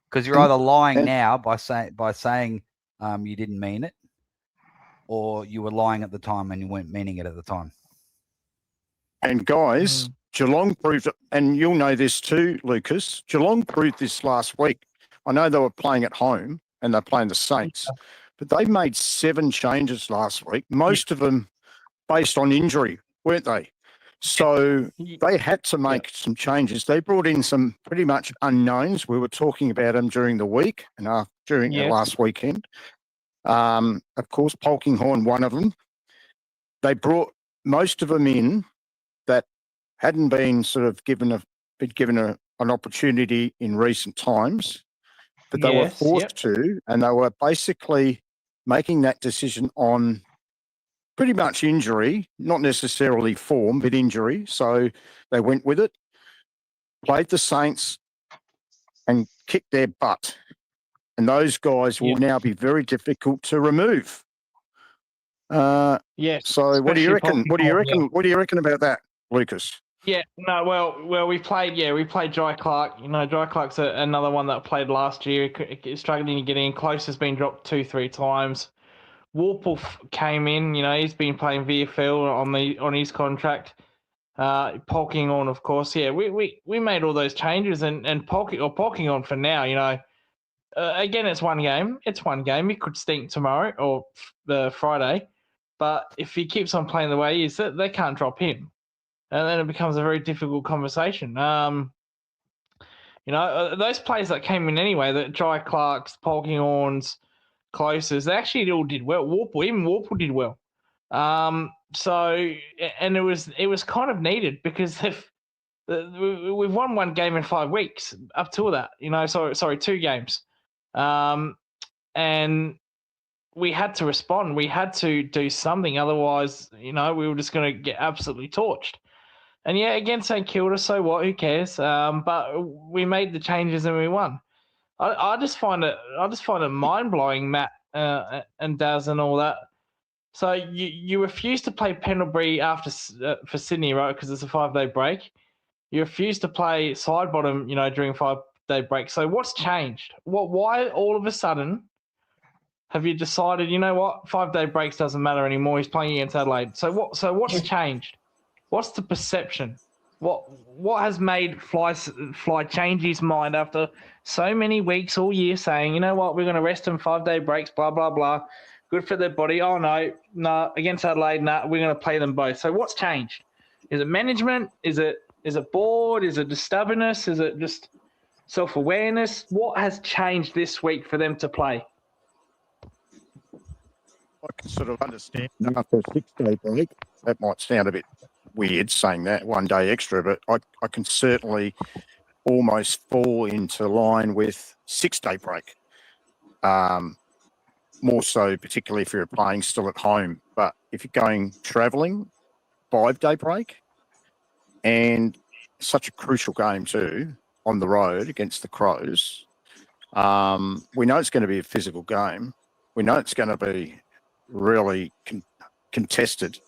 Because you're either lying and- now by saying you didn't mean it, or you were lying at the time and you weren't meaning it at the time. And guys, Geelong proved it, and you'll know this too, Lucas. Geelong proved this last week. I know they were playing at home and they're playing the Saints, but they made 7 changes last week, most of them based on injury, weren't they? So they had to make some changes. They brought in some pretty much unknowns. We were talking about them during the week and during the last weekend. Of course, Polkinghorne, one of them. They brought most of them in that hadn't been sort of given an opportunity in recent times, but they were forced to, and they were basically making that decision on pretty much injury, not necessarily form, but injury. So they went with it, played the Saints, and kicked their butt. And those guys will now be very difficult to remove. Yes. So what do you reckon? What do you reckon? Yeah. What do you reckon about that, Lucas? Yeah, no, well, we played Jai Clark. You know, Jai Clark's another one that played last year, struggling to get in. Close has been dropped 2-3 times. Warple came in. You know, he's been playing VFL on his contract. Polkinghorne, of course. Yeah, we made all those changes, and Polkinghorne for now. You know, again, it's one game. It's one game. It could stink tomorrow or Friday, but if he keeps on playing the way he is, they can't drop him. And then it becomes a very difficult conversation. You know, those players that came in anyway, that Jai Clarks, Polkinghorns, Closes, they actually all did well. Even Warple did well. So, and it was kind of needed because we've won one game in 5 weeks up till that. You know, sorry, 2 games, and we had to respond. We had to do something, otherwise, you know, we were just going to get absolutely torched. And yeah, against St Kilda, so what? Who cares? But we made the changes and we won. I just find it mind blowing, Matt and Daz and all that. So you refuse to play Pendlebury for Sydney, right? Because it's a 5-day break. You refuse to play Sidebottom, you know, during 5-day break. So what's changed? Why all of a sudden have you decided? You know what? 5-day breaks doesn't matter anymore. He's playing against Adelaide. So what's changed? What's the perception? What has made Fly change his mind after so many weeks all year saying, you know what, we're going to rest him 5-day breaks, blah, blah, blah. Good for their body. Oh, no, against Adelaide, we're going to play them both. So what's changed? Is it management? Is it bored? Is it just stubbornness? Is it just self-awareness? What has changed this week for them to play? I can sort of understand after a 6-day break. That might sound a bit weird saying that, 1 day extra, but I can certainly almost fall into line with 6-day break. More so, particularly if you're playing still at home. But if you're going travelling, 5-day break, and such a crucial game too on the road against the Crows. We know it's going to be a physical game. We know it's going to be really contested.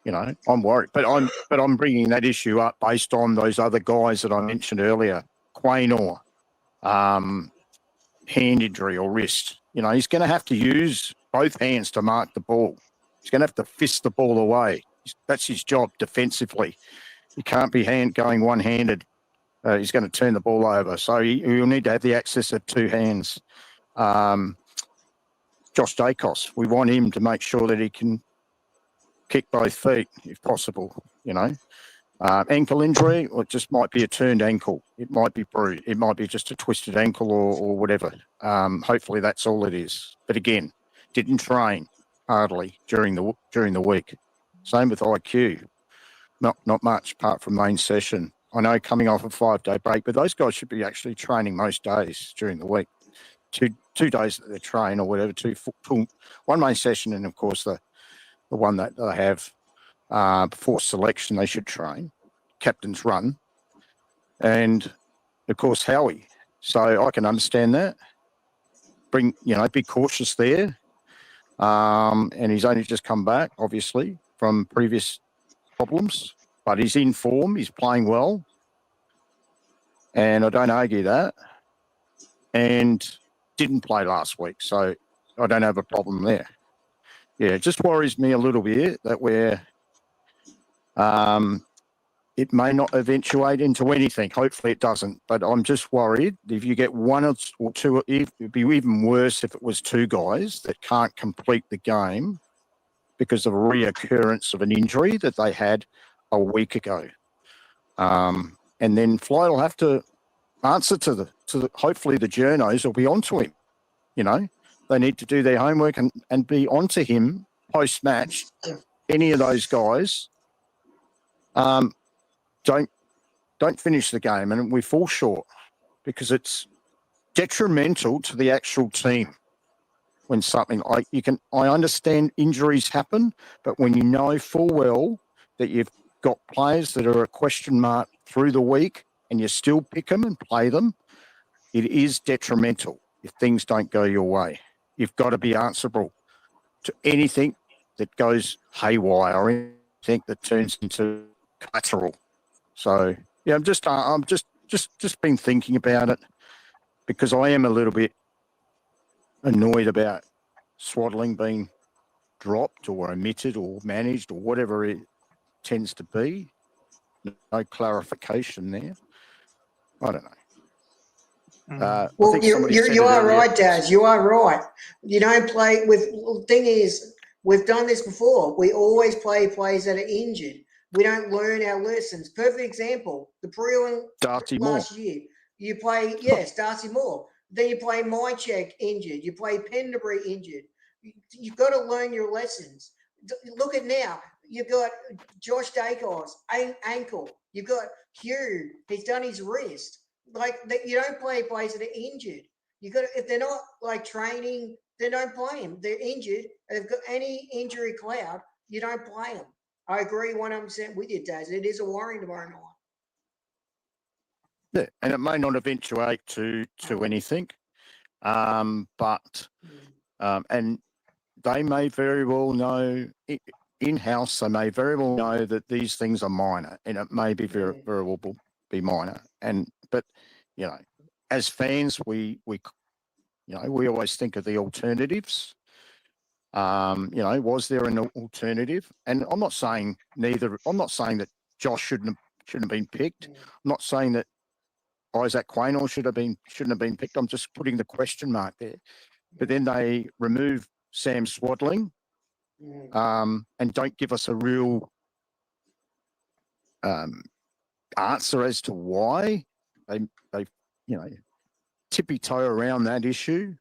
You know, I'm worried, but I'm bringing that issue up based on those other guys that I mentioned earlier. Quaynor, hand injury or wrist. You know, he's going to have to use both hands to mark the ball. He's going to have to fist the ball away. That's his job defensively. He can't be going one-handed. He's going to turn the ball over. So he'll need to have the access of 2 hands. Josh Dacos, we want him to make sure that he can kick both feet if possible, you know. Ankle injury, or it just might be a turned ankle. It might be bruised. It might be just a twisted ankle or whatever. Hopefully that's all it is. But again, didn't train hardly during the week. Same with IQ. Not much apart from main session. I know coming off a 5-day break, but those guys should be actually training most days during the week. Two days that they train or whatever, one main session, and of course the one that they have before selection they should train. Captain's run. and of course Howie. So I can understand that. Be cautious there. And he's only just come back, obviously, from previous problems, but he's in form. He's playing well, and I don't argue that. And didn't play last week, so I don't have a problem there. Yeah, it just worries me a little bit that it may not eventuate into anything. Hopefully it doesn't, but I'm just worried if you get one or two, it'd be even worse if it was two guys that can't complete the game because of a reoccurrence of an injury that they had a week ago. And then Fly will have to answer to the hopefully the journos will be onto him. They need to do their homework and be onto him post-match. Any of those guys don't finish the game and we fall short because it's detrimental to the actual team when something like I understand injuries happen, but when you know full well that you've got players that are a question mark through the week and you still pick them and play them, it is detrimental if things don't go your way. You've got to be answerable to anything that goes haywire or anything that turns into collateral. So yeah, I'm just been thinking about it because I am a little bit annoyed about Swaddling being dropped or omitted or managed or whatever it tends to be. No clarification there. I don't know. I Well, think somebody said you it are earlier. right, Daz. You are right. You don't play with. Well, the thing is, we've done this before. We always play players that are injured. We don't learn our lessons. Perfect example: the Preeling Darcy Moore. last year. You play Darcy Moore. Then you play Mychek injured. You play Pendlebury injured. You've got to learn your lessons. Look at now. You've got Josh Dacos ankle. You've got Hugh. He's done his wrist. Like you don't play players that are injured. You got if they're not like training, then don't play them. They're injured. If they've got any injury cloud, you don't play them. I agree 100% with you, Daz. It is a worry tomorrow night. Yeah, and it may not eventuate to anything, but and they may very well know in-house. They may very well know that these things are minor, and it may be very well be minor. But as fans, we always think of the alternatives. Was there an alternative? And I'm not saying that Josh shouldn't have been picked. I'm not saying that Isaac Quaynor shouldn't have been picked. I'm just putting the question mark there. But then they remove Sam Swaddling and don't give us a real answer as to why they tippy-toe around that issue.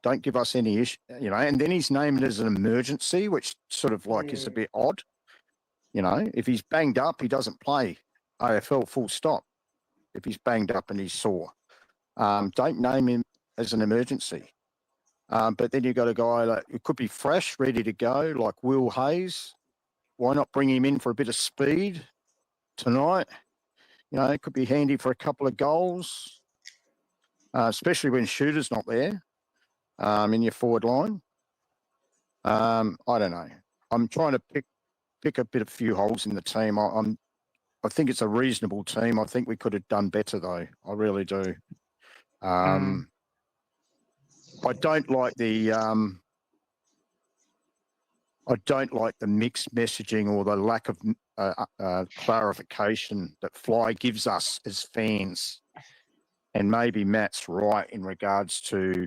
Don't give us any issue, and then he's named as an emergency, which sort of like is a bit odd. If he's banged up, he doesn't play AFL full stop. If he's banged up and he's sore, don't name him as an emergency. But then you've got a guy that it could be fresh, ready to go, like Will Hayes. Why not bring him in for a bit of speed tonight? It could be handy for a couple of goals, especially when Shooter's not there in your forward line. I don't know. I'm trying to pick a few holes in the team. I think it's a reasonable team. I think we could have done better, though. I really do. I don't like the mixed messaging or the lack of clarification that Fly gives us as fans. And maybe Matt's right in regards to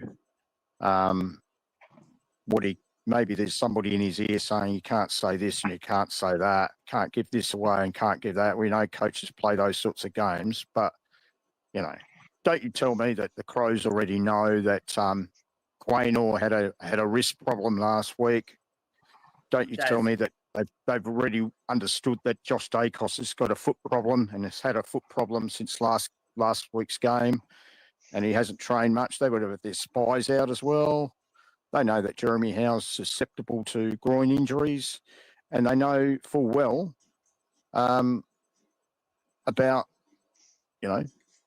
maybe there's somebody in his ear saying you can't say this and you can't say that, can't give this away and can't give that. We know coaches play those sorts of games, but don't you tell me that the Crows already know that Quaynor had a wrist problem last week. Don't you tell me that they've already understood that Josh Dacos has got a foot problem and has had a foot problem since last week's game, and he hasn't trained much. They would have had their spies out as well. They know that Jeremy Howe's susceptible to groin injuries, and they know full well about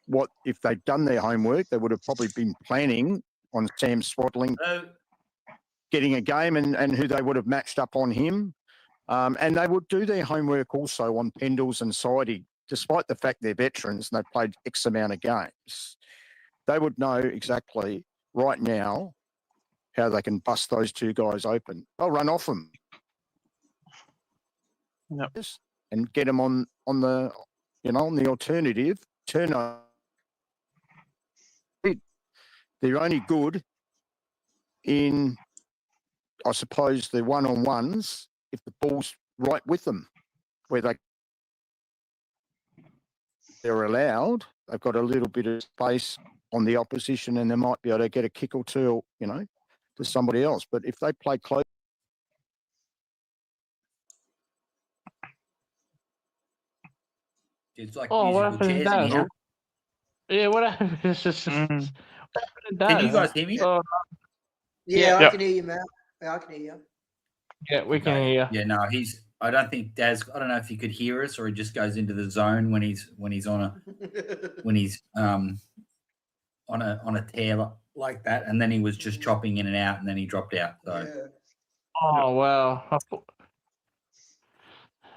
what if they'd done their homework, they would have probably been planning on Sam Swaddling getting a game and who they would have matched up on him. And they would do their homework also on Pendles and Sidey, despite the fact they're veterans and they've played X amount of games. They would know exactly right now how they can bust those two guys open. They'll run off them. Yep. And get them on the alternative turnover. They're only good in, I suppose, the one-on-ones if the ball's right with them, where they're allowed. They've got a little bit of space on the opposition and they might be able to get a kick or two, to somebody else. But if they play close, it's like what musical happened to chairs in Daz? here. Yeah, what happened? It's just what happened to Can you Daz? guys hear me? Oh, Yeah, I Yep. can hear you, Matt. Yeah, I can hear you. yeah, we can Okay. hear you. Yeah, no, I don't think Daz. I don't know if he could hear us or he just goes into the zone when he's on a tear like that, and then he was just chopping in and out, and then he dropped out. So, Yeah. Oh well.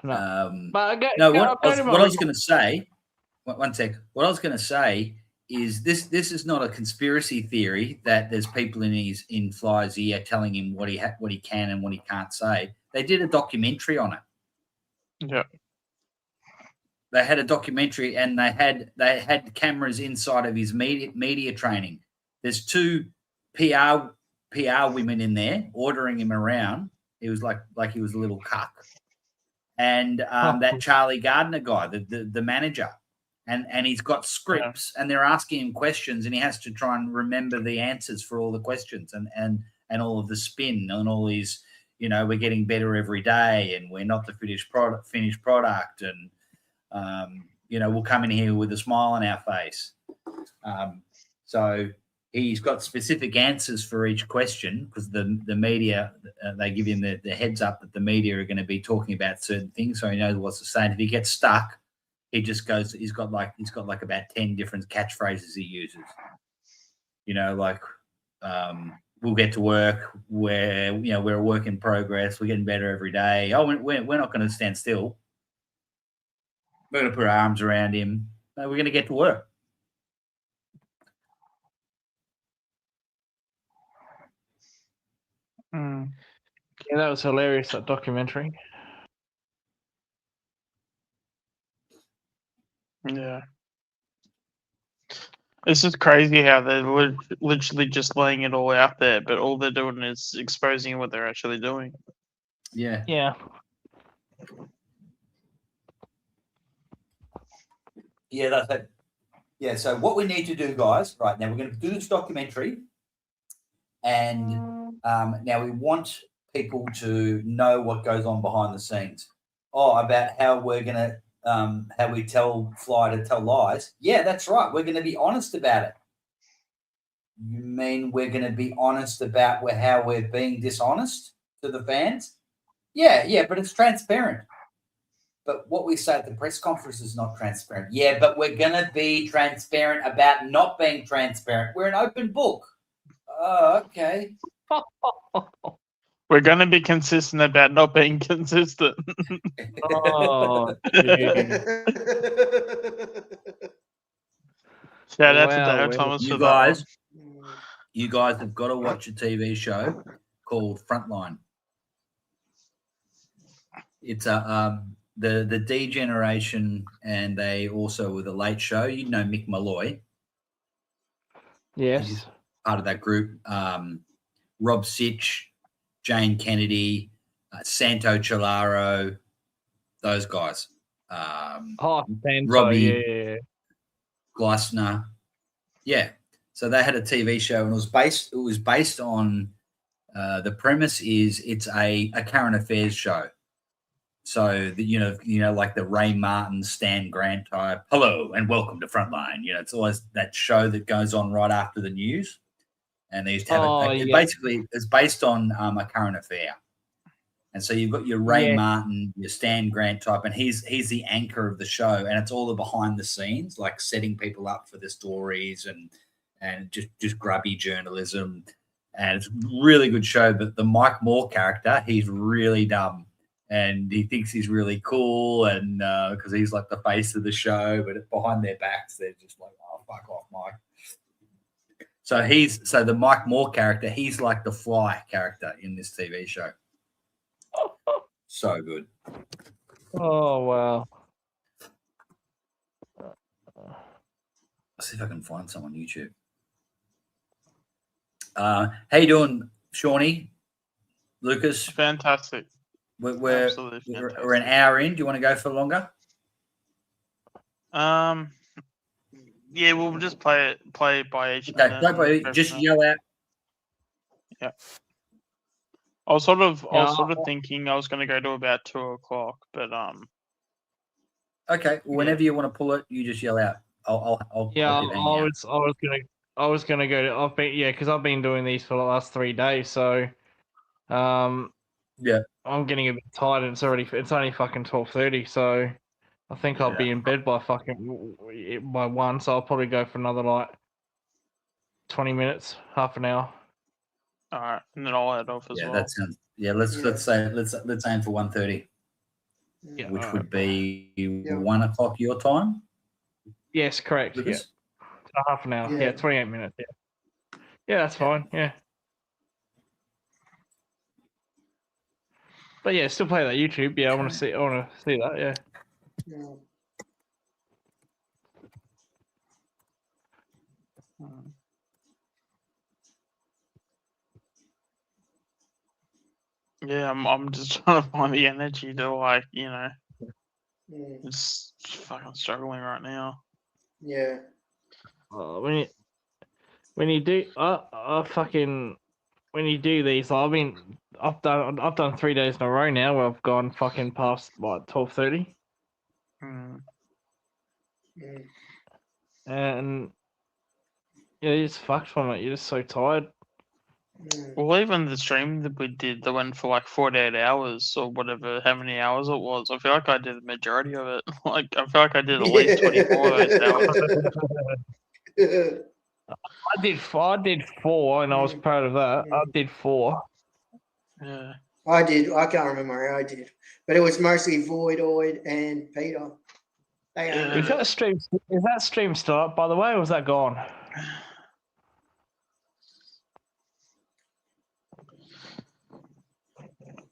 No, but no, what I was going to say. One sec. What I was going to say is this is not a conspiracy theory that there's people in Fly's ear telling him what he can and what he can't say. They did a documentary on it. Yeah. They had a documentary and they had cameras inside of his media training. There's two PR women in there ordering him around. He was like he was a little cuck. And that Charlie Gardner guy, the manager. And he's got scripts and they're asking him questions and he has to try and remember the answers for all the questions and all of the spin and all these, we're getting better every day and we're not the finished product and, we'll come in here with a smile on our face. So he's got specific answers for each question because the media, they give him the heads up that the media are going to be talking about certain things. So he knows what's to say. And if he gets stuck, he just goes. He's got like about 10 different catchphrases he uses. We'll get to work. We're a work in progress. We're getting better every day. Oh, we're not going to stand still. We're going to put our arms around him. No, we're going to get to work. Mm. Yeah, that was hilarious, that documentary. Yeah. It's just crazy how they're literally just laying it all out there, but all they're doing is exposing what they're actually doing. Yeah. Yeah. Yeah, that's it. Yeah, so what we need to do, guys, right now, we're going to do this documentary. And now we want people to know what goes on behind the scenes. About how we're going to, how we tell Fly to tell lies. Yeah, that's right. We're going to be honest about it. You mean we're going to be honest about how we're being dishonest to the fans? Yeah, but it's transparent. But what we say at the press conference is not transparent. Yeah, but we're going to be transparent about not being transparent. We're an open book. Oh, okay. We're going to be consistent about not being consistent. Oh, dude. Shout out to Wow, Dale well, Thomas You for that guys, you guys have got to watch a TV show called Frontline. It's the D generation, and they also were the Late Show. You know Mick Malloy, Yes. part of that group. Rob Sitch, Jane Kennedy, Santo Cialaro, those guys. Oh, Santo, Robbie. yeah. Gleisner. Yeah. So they had a TV show and it was based on the premise is it's a current affairs show. So like the Ray Martin, Stan Grant type, hello and welcome to Frontline. It's always that show that goes on right after the news. And they used to have basically it's based on a current affair. And so you've got your Ray Yeah. Martin, your Stan Grant type, and he's the anchor of the show, and it's all the behind the scenes, like setting people up for the stories and just grubby journalism. And it's a really good show. But the Mike Moore character, he's really dumb, and he thinks he's really cool, and because he's like the face of the show, but behind their backs, they're just like, oh, fuck off, Mike. So the Mike Moore character, he's like the Fly character in this TV show. So good. Oh wow. Let's see if I can find some on YouTube. How you doing, Shawnee? Lucas? Fantastic. We're Absolutely we're an hour in. Do you want to go for longer? Yeah, we'll just play it by each. Okay, minute play and by- go just from there. yell out. I was sort of Yeah, thinking I was going to go to about 2:00, but Okay, whenever you want to pull it, you just yell out. I'll Yeah, I'll keep hanging out. I was gonna go to. Because I've been doing these for the last 3 days, so Yeah. I'm getting a bit tired. And it's only fucking 12:30, so I think I'll be in bed by 1. So I'll probably go for another like 20 minutes, half an hour. all right, and then I'll head off as Yeah, well. that sounds. Yeah, let's aim for 1:30, Yeah. which Alright. would be 1 o'clock your time. Yes, correct. Yeah, Lucas? so half an hour. Yeah. Yeah, 28 minutes. Yeah, yeah, that's fine. Yeah. But yeah, still play that YouTube. Yeah, I want to see that. Yeah. Yeah. Yeah, I'm just trying to find the energy to Yeah. it's fucking struggling right now. Yeah. When you do, when you do these, I've done 3 days in a row now where I've gone fucking past like 12:30, Mm. Mm. and yeah, you're just fucked from it. You're just so tired. Mm. Well, even the stream that we did that went for like 48 hours or whatever, how many hours it was, I feel like I did the majority of it. Like, I feel like I did at least 24 of those hours. I did 4, and I was proud of that. I did 4. Yeah. I did. I can't remember how I did, but it was mostly Voidoid and Peter. They Yeah. owned Is that stream still up, by the way, or was that gone?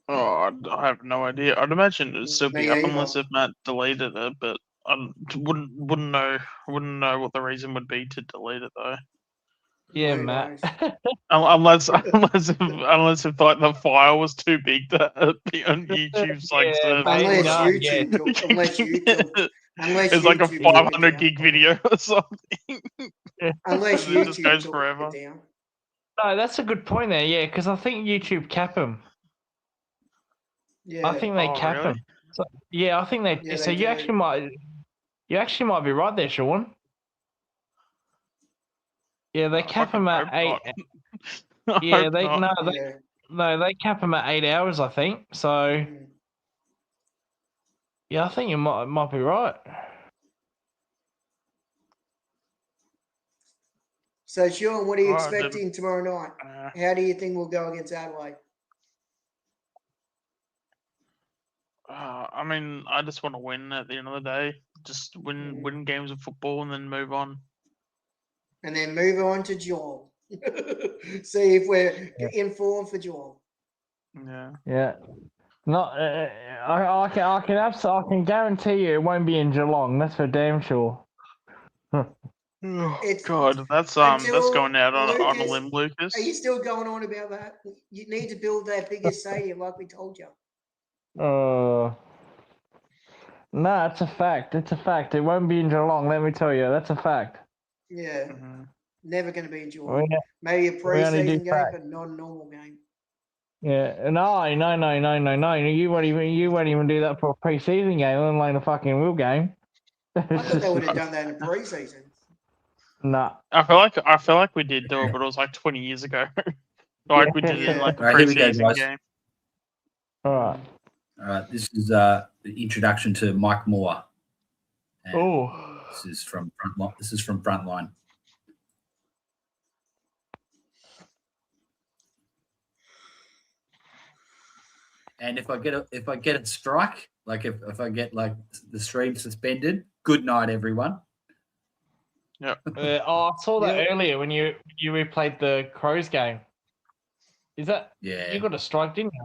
Oh, I have no idea. I'd imagine it'd still be Me up either. unless if Matt deleted it, but I wouldn't know what the reason would be to delete it though. Yeah, Who Matt. knows? Unless if like the file was too big to be on YouTube's like Yeah, server. Unless no, YouTube, unless It's like a YouTube took it 500 down. gig video or something. Unless It just YouTube goes took forever. it down. No, that's a good point there. Yeah, because I think YouTube cap them. Yeah. I think they Oh, cap really? them. So, yeah, I think they. Yeah, so they you do. actually might be right there, Sean. Yeah, they I cap fucking them at hope 8. not. I Yeah, hope they not. Yeah. cap them at 8 hours, I think. So Mm. yeah, I think you might be right. So, Sean, what are you Oh, I didn't- expecting tomorrow night? How do you think we'll go against Adelaide? I mean, I just want to win at the end of the day. Just win games of football and then move on. And then move on to Geelong. See if we're in form for Geelong. Yeah. Yeah. Not. I can guarantee you it won't be in Geelong. That's for damn sure. It's- God, that's until going out on a Lucas- limb, Lucas. Are you still going on about that? You need to build that bigger stadium, like we told you. No, it's a fact. It's a fact. It won't be in Geelong. Let me tell you, that's a fact. Yeah, Mhm. never going to be in We, Geelong. Maybe a only do pre-season game, facts. but not a normal game. yeah, no. You won't even do that for a pre-season game, let alone a fucking real game. I thought they would have done that in pre-season. Nah. I feel like we did do it, but it was like 20 years ago. Like we did it in like a Right, here we go, preseason guys. game. All right. All right, this is the introduction to Mike Moore. And Oh. this is from Frontline. This is from Frontline. And if I get a strike, like if I get like the stream suspended, good night, everyone. Yeah. I saw that Yeah. earlier when you replayed the Crows game. Is that Yeah, you got a strike, didn't you?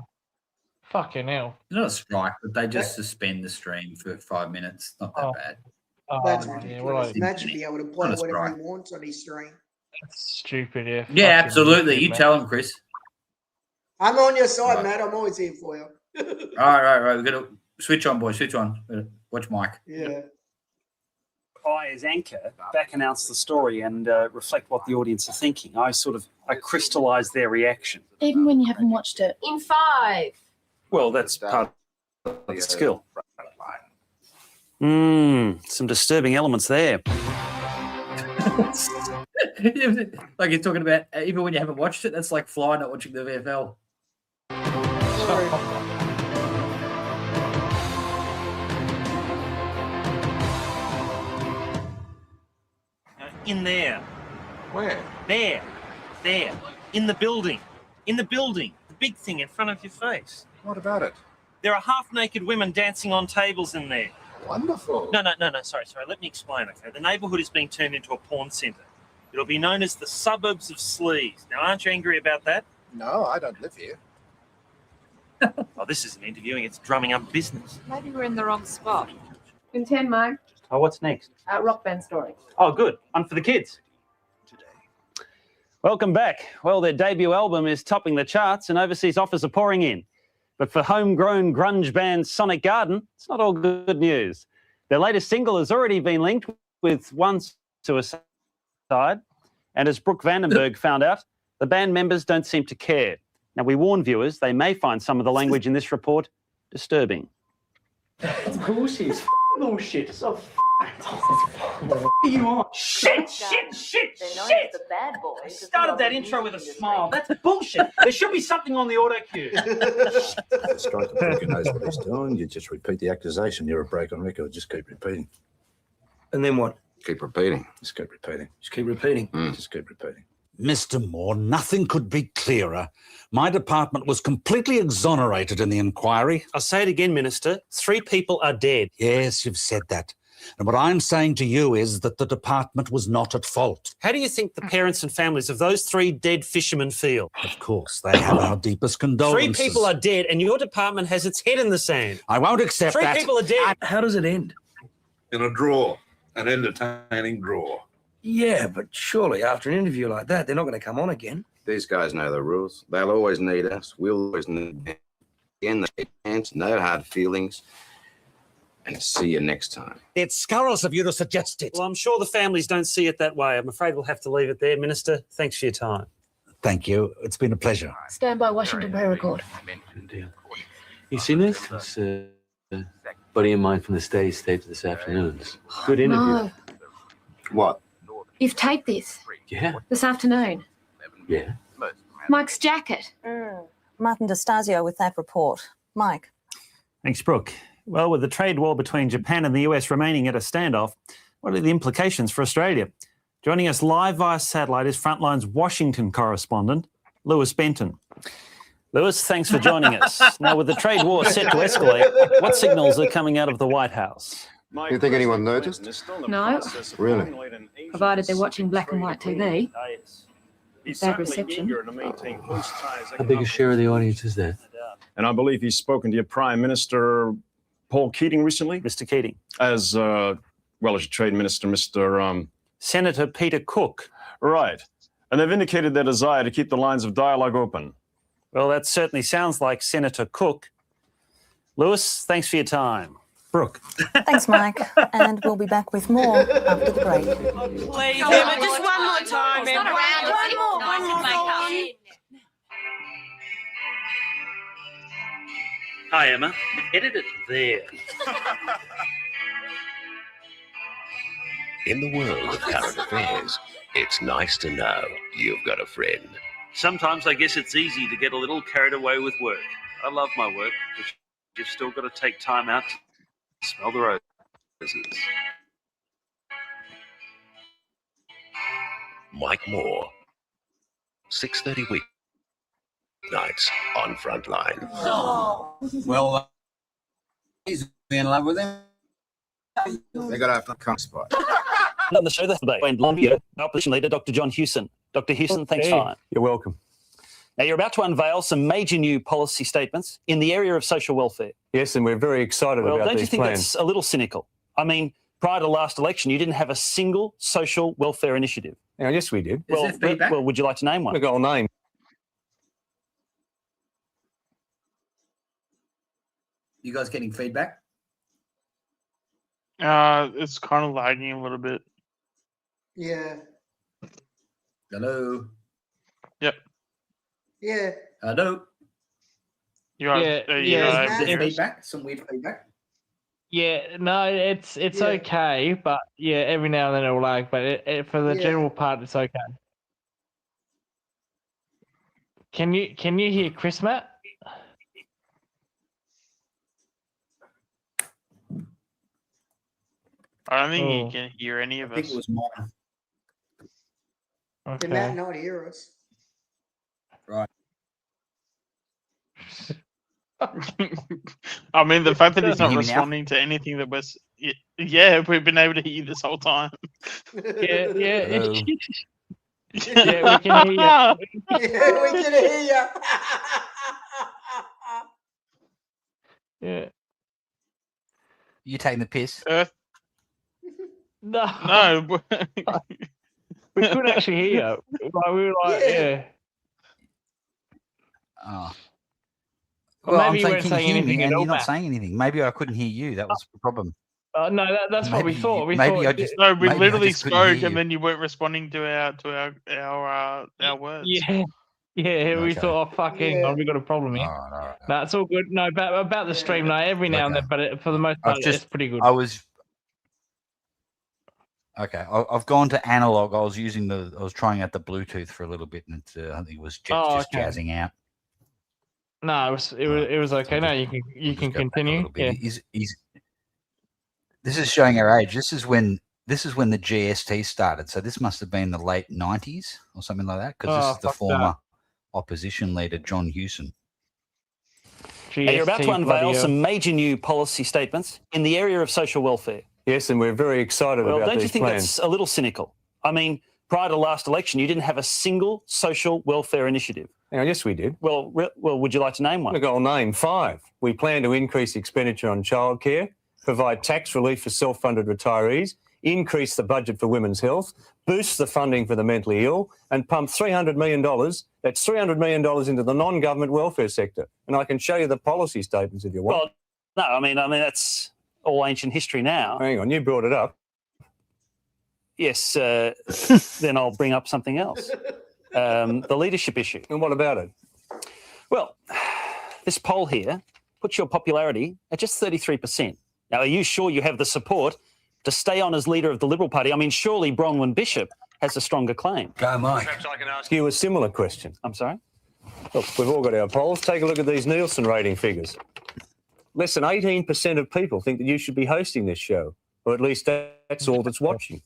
Fucking hell. it's not a strike, but they just suspend the stream for 5 minutes. Not that Oh. bad. Oh, That's yeah, ridiculous. what Matt should be able to play Not a whatever strike. he wants on his stream. that's stupid, yeah. Yeah, Fucking absolutely. stupid, You man. tell them, Chris. I'm on your side, Right. Matt. I'm always here for you. All right. We're gonna switch on, boys. Switch on. Watch Mike. Yeah. I, as anchor, back announce the story and reflect what the audience are thinking. I crystallise their reaction. Even when you haven't watched it. In 5. Well, that's part of the skill. Some disturbing elements there. Like you're talking about, even when you haven't watched it, that's like Fly not watching the VFL. In there. Where? There. In the building. The big thing in front of your face. What about it? There are half-naked women dancing on tables in there. Wonderful. No. Sorry. Let me explain, okay? The neighbourhood is being turned into a porn centre. It'll be known as the suburbs of Sleaze. Now, aren't you angry about that? No, I don't live here. Oh, this isn't interviewing, it's drumming up business. Maybe we're in the wrong spot. In 10, Mike. Oh, what's next? Rock band story. Oh, good. One for the kids. Welcome back. Well, their debut album is topping the charts and overseas offers are pouring in. But for homegrown grunge band Sonic Garden, it's not all good news. Their latest single has already been linked with one suicide. And as Brooke Vandenberg found out, the band members don't seem to care. Now, we warn viewers they may find some of the language in this report disturbing. It's bullshit. It's bullshit. It's so You are. Shit! The bad boys. I started that intro with a smile. That's bullshit. There should be something on the auto cue. Strike the prick who knows what he's doing. You just repeat the accusation. You're a break on record. Just keep repeating. And then what? Keep repeating. Just keep repeating. Just keep repeating. Just keep repeating. Mr. Moore, nothing could be clearer. My department was completely exonerated in the inquiry. I'll say it again, Minister. 3 people are dead. Yes, you've said that. And what I'm saying to you is that the department was not at fault. How do you think the parents and families of those 3 dead fishermen feel? Of course, they have our deepest condolences. 3 people are dead and your department has its head in the sand. I won't accept 3 that. people are dead. How does it end? In a draw. An entertaining draw. Yeah, but surely after an interview like that, they're not going to come on again. These guys know the rules. They'll always need us. We'll always need them. Again, they can't. No hard feelings. And see you next time. It's scurrilous of you to suggest it. Well, I'm sure the families don't see it that way. I'm afraid we'll have to leave it there. Minister, thanks for your time. Thank you. It's been a pleasure. Stand by Washington Prayer Record. You seen this? It's a buddy of mine from the States stayed this afternoon. It's a good interview. No, What? you've taped this Yeah, this afternoon. yeah. Mike's jacket. Martin DeStasio with that report. Mike. Thanks, Brooke. Well, with the trade war between Japan and the US remaining at a standoff, what are the implications for Australia? Joining us live via satellite is Frontline's Washington correspondent, Lewis Benton. Lewis, thanks for joining us. Now, with the trade war set to escalate, what signals are coming out of the White House? You think anyone noticed? No. Really? Provided they're watching black and white TV. Bad reception. How big a share of the audience is that? And I believe he's spoken to your Prime Minister, Paul Keating, recently. Mr. Keating. As well as your Trade Minister, Mr. Senator Peter Cook. Right. And they've indicated their desire to keep the lines of dialogue open. Well, that certainly sounds like Senator Cook. Lewis, thanks for your time. Brooke. Thanks, Mike. And we'll be back with more after the break. Please, Emma, just one more time, Emma. One more. Hi, Emma. Edit it there. In the world of current affairs, it's nice to know you've got a friend. Sometimes I guess it's easy to get a little carried away with work. I love my work, but you've still got to take time out to smell the roses. Mike Moore, 6:30 weeknights on Frontline. Well, he's in love with him. They got a cunt spot. On the show today, and Columbia Opposition Leader Dr. John Hewson. Dr. Hewson, thanks for that. You're welcome. Now, you're about to unveil some major new policy statements in the area of social welfare. Yes, and we're very excited Well, about don't you these think plans. that's a little cynical? I mean, prior to last election, you didn't have a single social welfare initiative. Now, yes, we did. Well, would you like to name one? Look, I'll name. You guys getting feedback? It's kind of lagging a little bit. Yeah. Hello. Yep. Yeah. Hello. You are, Is there feedback? Some weird feedback? Yeah, no, it's okay, but yeah, every now and then it'll lag, but for the general part, it's okay. Can you hear Chris, Matt? I don't think you can hear any of I think us. it was mine. Did Matt not hear us? Right. I mean, the fact that he's Can not you hear me now? responding to anything that was, yeah, we've been able to hear you this whole time. Yeah. Hello. Yeah, we can hear you. Yeah, we can hear you. Yeah. You taking the piss? No. No. We couldn't actually hear you. Like, we were like, yeah. Oh. Well, Well, I'm maybe you saying, weren't can saying you hear anything me? at And all, you're not Matt. saying anything. Maybe I couldn't hear you. That was the problem. No, that's what we Maybe thought. We maybe thought, I just No, we maybe I literally just couldn't hear spoke, and you. then you weren't responding to our words. Yeah, we Okay. thought, oh, fuck, hang on, we got a problem here. All right. No, it's all good. No, about the stream, no, every now and then, but for the most part, it's pretty good. I've gone to analog. I was trying out the Bluetooth for a little bit, and I think it was just jazzing out. No, it was okay. No, you can continue. Yeah. This is showing our age. This is when the GST started. So this must have been the late 90s or something like that, because this is the fuck former opposition leader, John Hewson. Now, you're about to unveil some major new policy statements in the area of social welfare. Yes, and we're very excited Well, about don't these you think plans. that's a little cynical? I mean, prior to last election, you didn't have a single social welfare initiative. Now, yes, we did. Well, would you like to name one? Look, I'll name 5. We plan to increase expenditure on childcare, provide tax relief for self-funded retirees, increase the budget for women's health, boost the funding for the mentally ill, and pump $300 million. That's $300 million into the non-government welfare sector. And I can show you the policy statements if you want. Well, no, I mean that's all ancient history now. Hang on, you brought it up. Yes, then I'll bring up something else. The leadership issue. And what about it? Well, this poll here puts your popularity at just 33%. Now, are you sure you have the support to stay on as leader of the Liberal Party? I mean, surely Bronwyn Bishop has a stronger claim. Go, Mike. Perhaps I can ask you a similar question. I'm sorry? Look, we've all got our polls. Take a look at these Nielsen rating figures. Less than 18% of people think that you should be hosting this show, or at least that's all that's watching.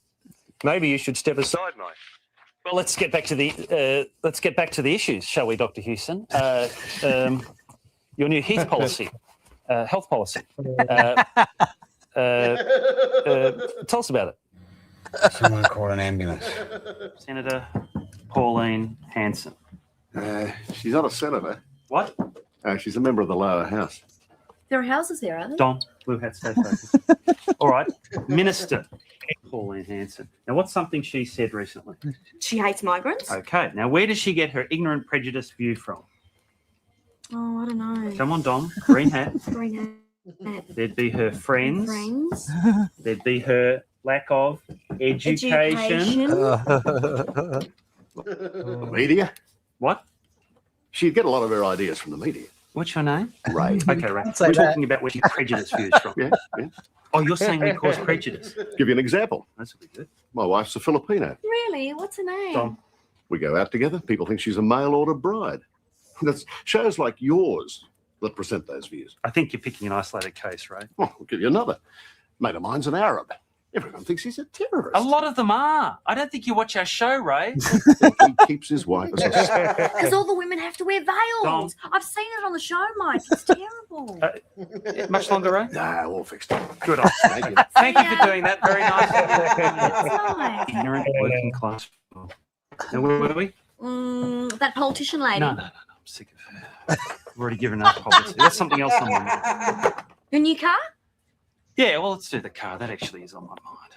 Maybe you should step aside, Mike. Well, let's get back to the issues, shall we, Dr. Hewson? Your new health policy. Tell us about it. Someone call an ambulance. Senator Pauline Hanson. She's not a senator. What? She's a member of the lower house. There are houses there, aren't there? Don, blue hat, stay focused. All right. Minister Pauline Hanson. Now, what's something she said recently? She hates migrants. Okay. Now, where does she get her ignorant, prejudiced view from? Oh, I don't know. Come on, Dom. Green hat. Green hat. There'd be her friends. Friends. There'd be her lack of education. The media? What? She'd get a lot of her ideas from the media. What's your name? Ray. Okay, Ray. Can't say We're that. talking about where she prejudice views from. Yeah, yeah. Oh, you're saying we cause prejudice? Give you an example. That's pretty good. My wife's a Filipino. Really? What's her name? Dom. We go out together. People think she's a mail order bride. That's shows like yours that present those views. I think you're picking an isolated case, Ray. Oh, I'll give you another. Mate of mine's an Arab. Everyone thinks he's a terrorist. A lot of them are. I don't think you watch our show, Ray. He keeps his wife as a Because all the women have to wear veils. I've seen it on the show, Mike. It's terrible. Much longer, Ray? Nah, all fixed up. Good on Thank you. Thank you for doing that. Very nice. It's nice. Ignorant working class. Now, where were we? That politician lady. No. I'm sick of her. I've already given up policy. That's something else on my mind. Your new car? Yeah, well, let's do the car. That actually is on my mind.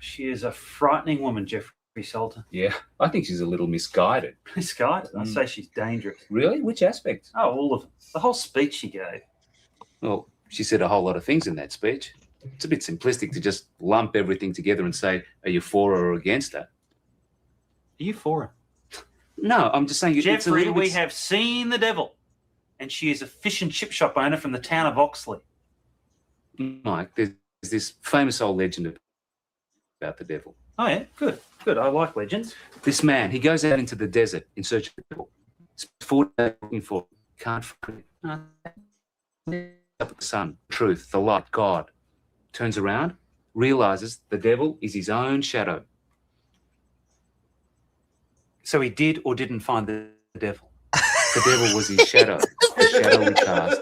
She is a frightening woman, Jeffrey Salter. Yeah, I think she's a little misguided. Misguided? I say she's dangerous. Really? Which aspect? Oh, all of them. The whole speech she gave. Well, she said a whole lot of things in that speech. It's a bit simplistic to just lump everything together and say, are you for her or against her? Are you for her? No, I'm just saying... it's a Jeffrey, little we bit... have seen the devil. And she is a fish and chip shop owner from the town of Oxley. Mike, there's this famous old legend about the devil. Oh, yeah? Good. Good. I like legends. This man, he goes out into the desert in search of the devil. Spends 4 days looking for him. Can't find him. Up at the sun, truth, the light, God. Turns around, realizes the devil is his own shadow. So he did or didn't find the devil? The devil was his shadow. The shadow he cast.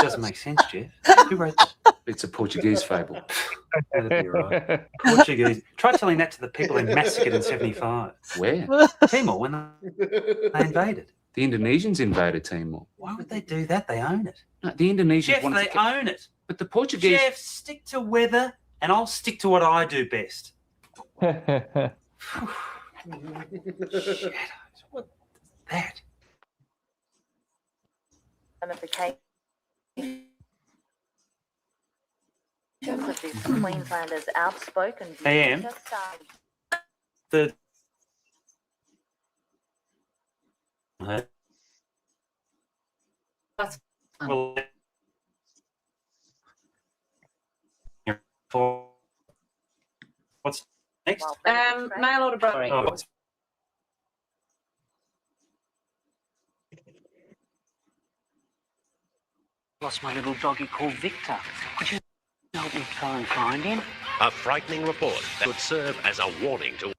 Doesn't make sense, Jeff. Who wrote that? It's a Portuguese fable. That'd be right. Portuguese. Try telling that to the people who massacred in 75. Where? Timor, when they invaded. The Indonesians invaded Timor. Why would they do that? They own it. No, the Indonesians Jeff, wanted they to... own it. But the Portuguese... Jeff, stick to weather and I'll stick to what I do best. Shadows. What's that? Ramifications of this Queenslander's outspoken view. AM. Just started. The well, what's next? Mail order brokering. Oh, what's- Lost my little doggy called Victor. Could you help me try and find him? A frightening report that could serve as a warning to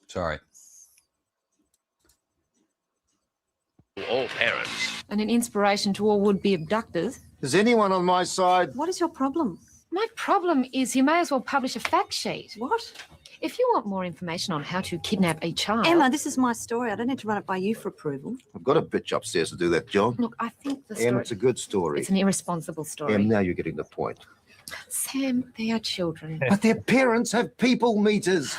Sorry. all parents. And an inspiration to all would-be abductors. Is anyone on my side? What is your problem? My problem is you may as well publish a fact sheet. What? If you want more information on how to kidnap a child... Emma, this is my story. I don't need to run it by you for approval. I've got a bitch upstairs to do that job. Look, I think the story... Em, it's a good story. It's an irresponsible story. Em, now you're getting the point. Sam, they are children. But their parents have people meters.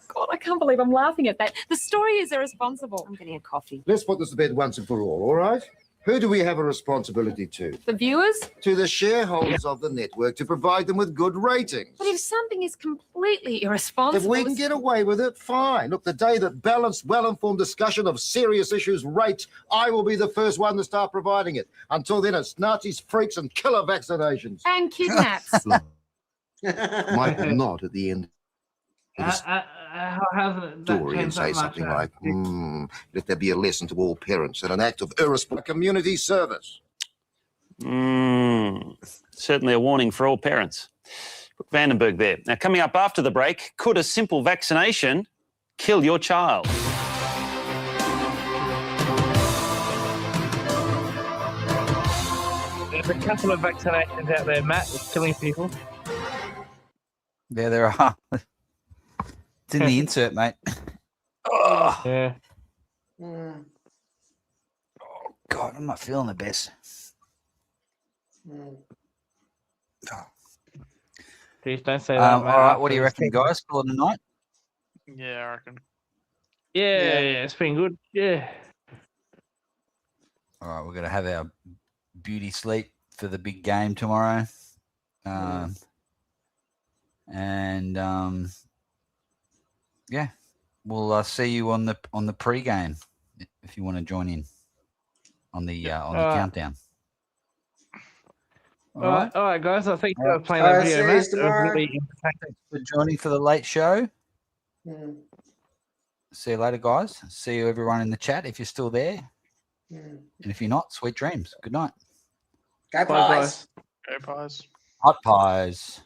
God, I can't believe I'm laughing at that. The story is irresponsible. I'm getting a coffee. Let's put this to bed once and for all right? Who do we have a responsibility to? The viewers? To the shareholders of the network to provide them with good ratings. But if something is completely irresponsible... If we can get away with it, fine. Look, the day that balanced, well-informed discussion of serious issues rates, I will be the first one to start providing it. Until then, it's Nazis, freaks, and killer vaccinations. And kidnaps. Might not at the end of the story and say something like, let there be a lesson to all parents and an act of irresponsible community service. Certainly a warning for all parents. Look, Vandenberg there. Now, coming up after the break, could a simple vaccination kill your child? There's a couple of vaccinations out there, Matt, that's killing people. Yeah, there are. It's in the insert, mate. Oh, Yeah. God, I'm not feeling the best. Please don't say that. All Matt. right, what do you reckon, guys? Call it a night? Yeah, I reckon. Yeah, it's been good. Yeah. All right, we're going to have our beauty sleep for the big game tomorrow. Yeah, we'll see you on the pre-game. if you want to join in on the countdown. All right, guys. I think All right. playing that video, see you Matt. tomorrow. Really Thanks for joining for the late show. Mm, See you later, guys. See you everyone in the chat if you're still there, mm. and if you're not, sweet dreams. Good night. Go Bye, Pies. guys. Go Pies. Hot pies.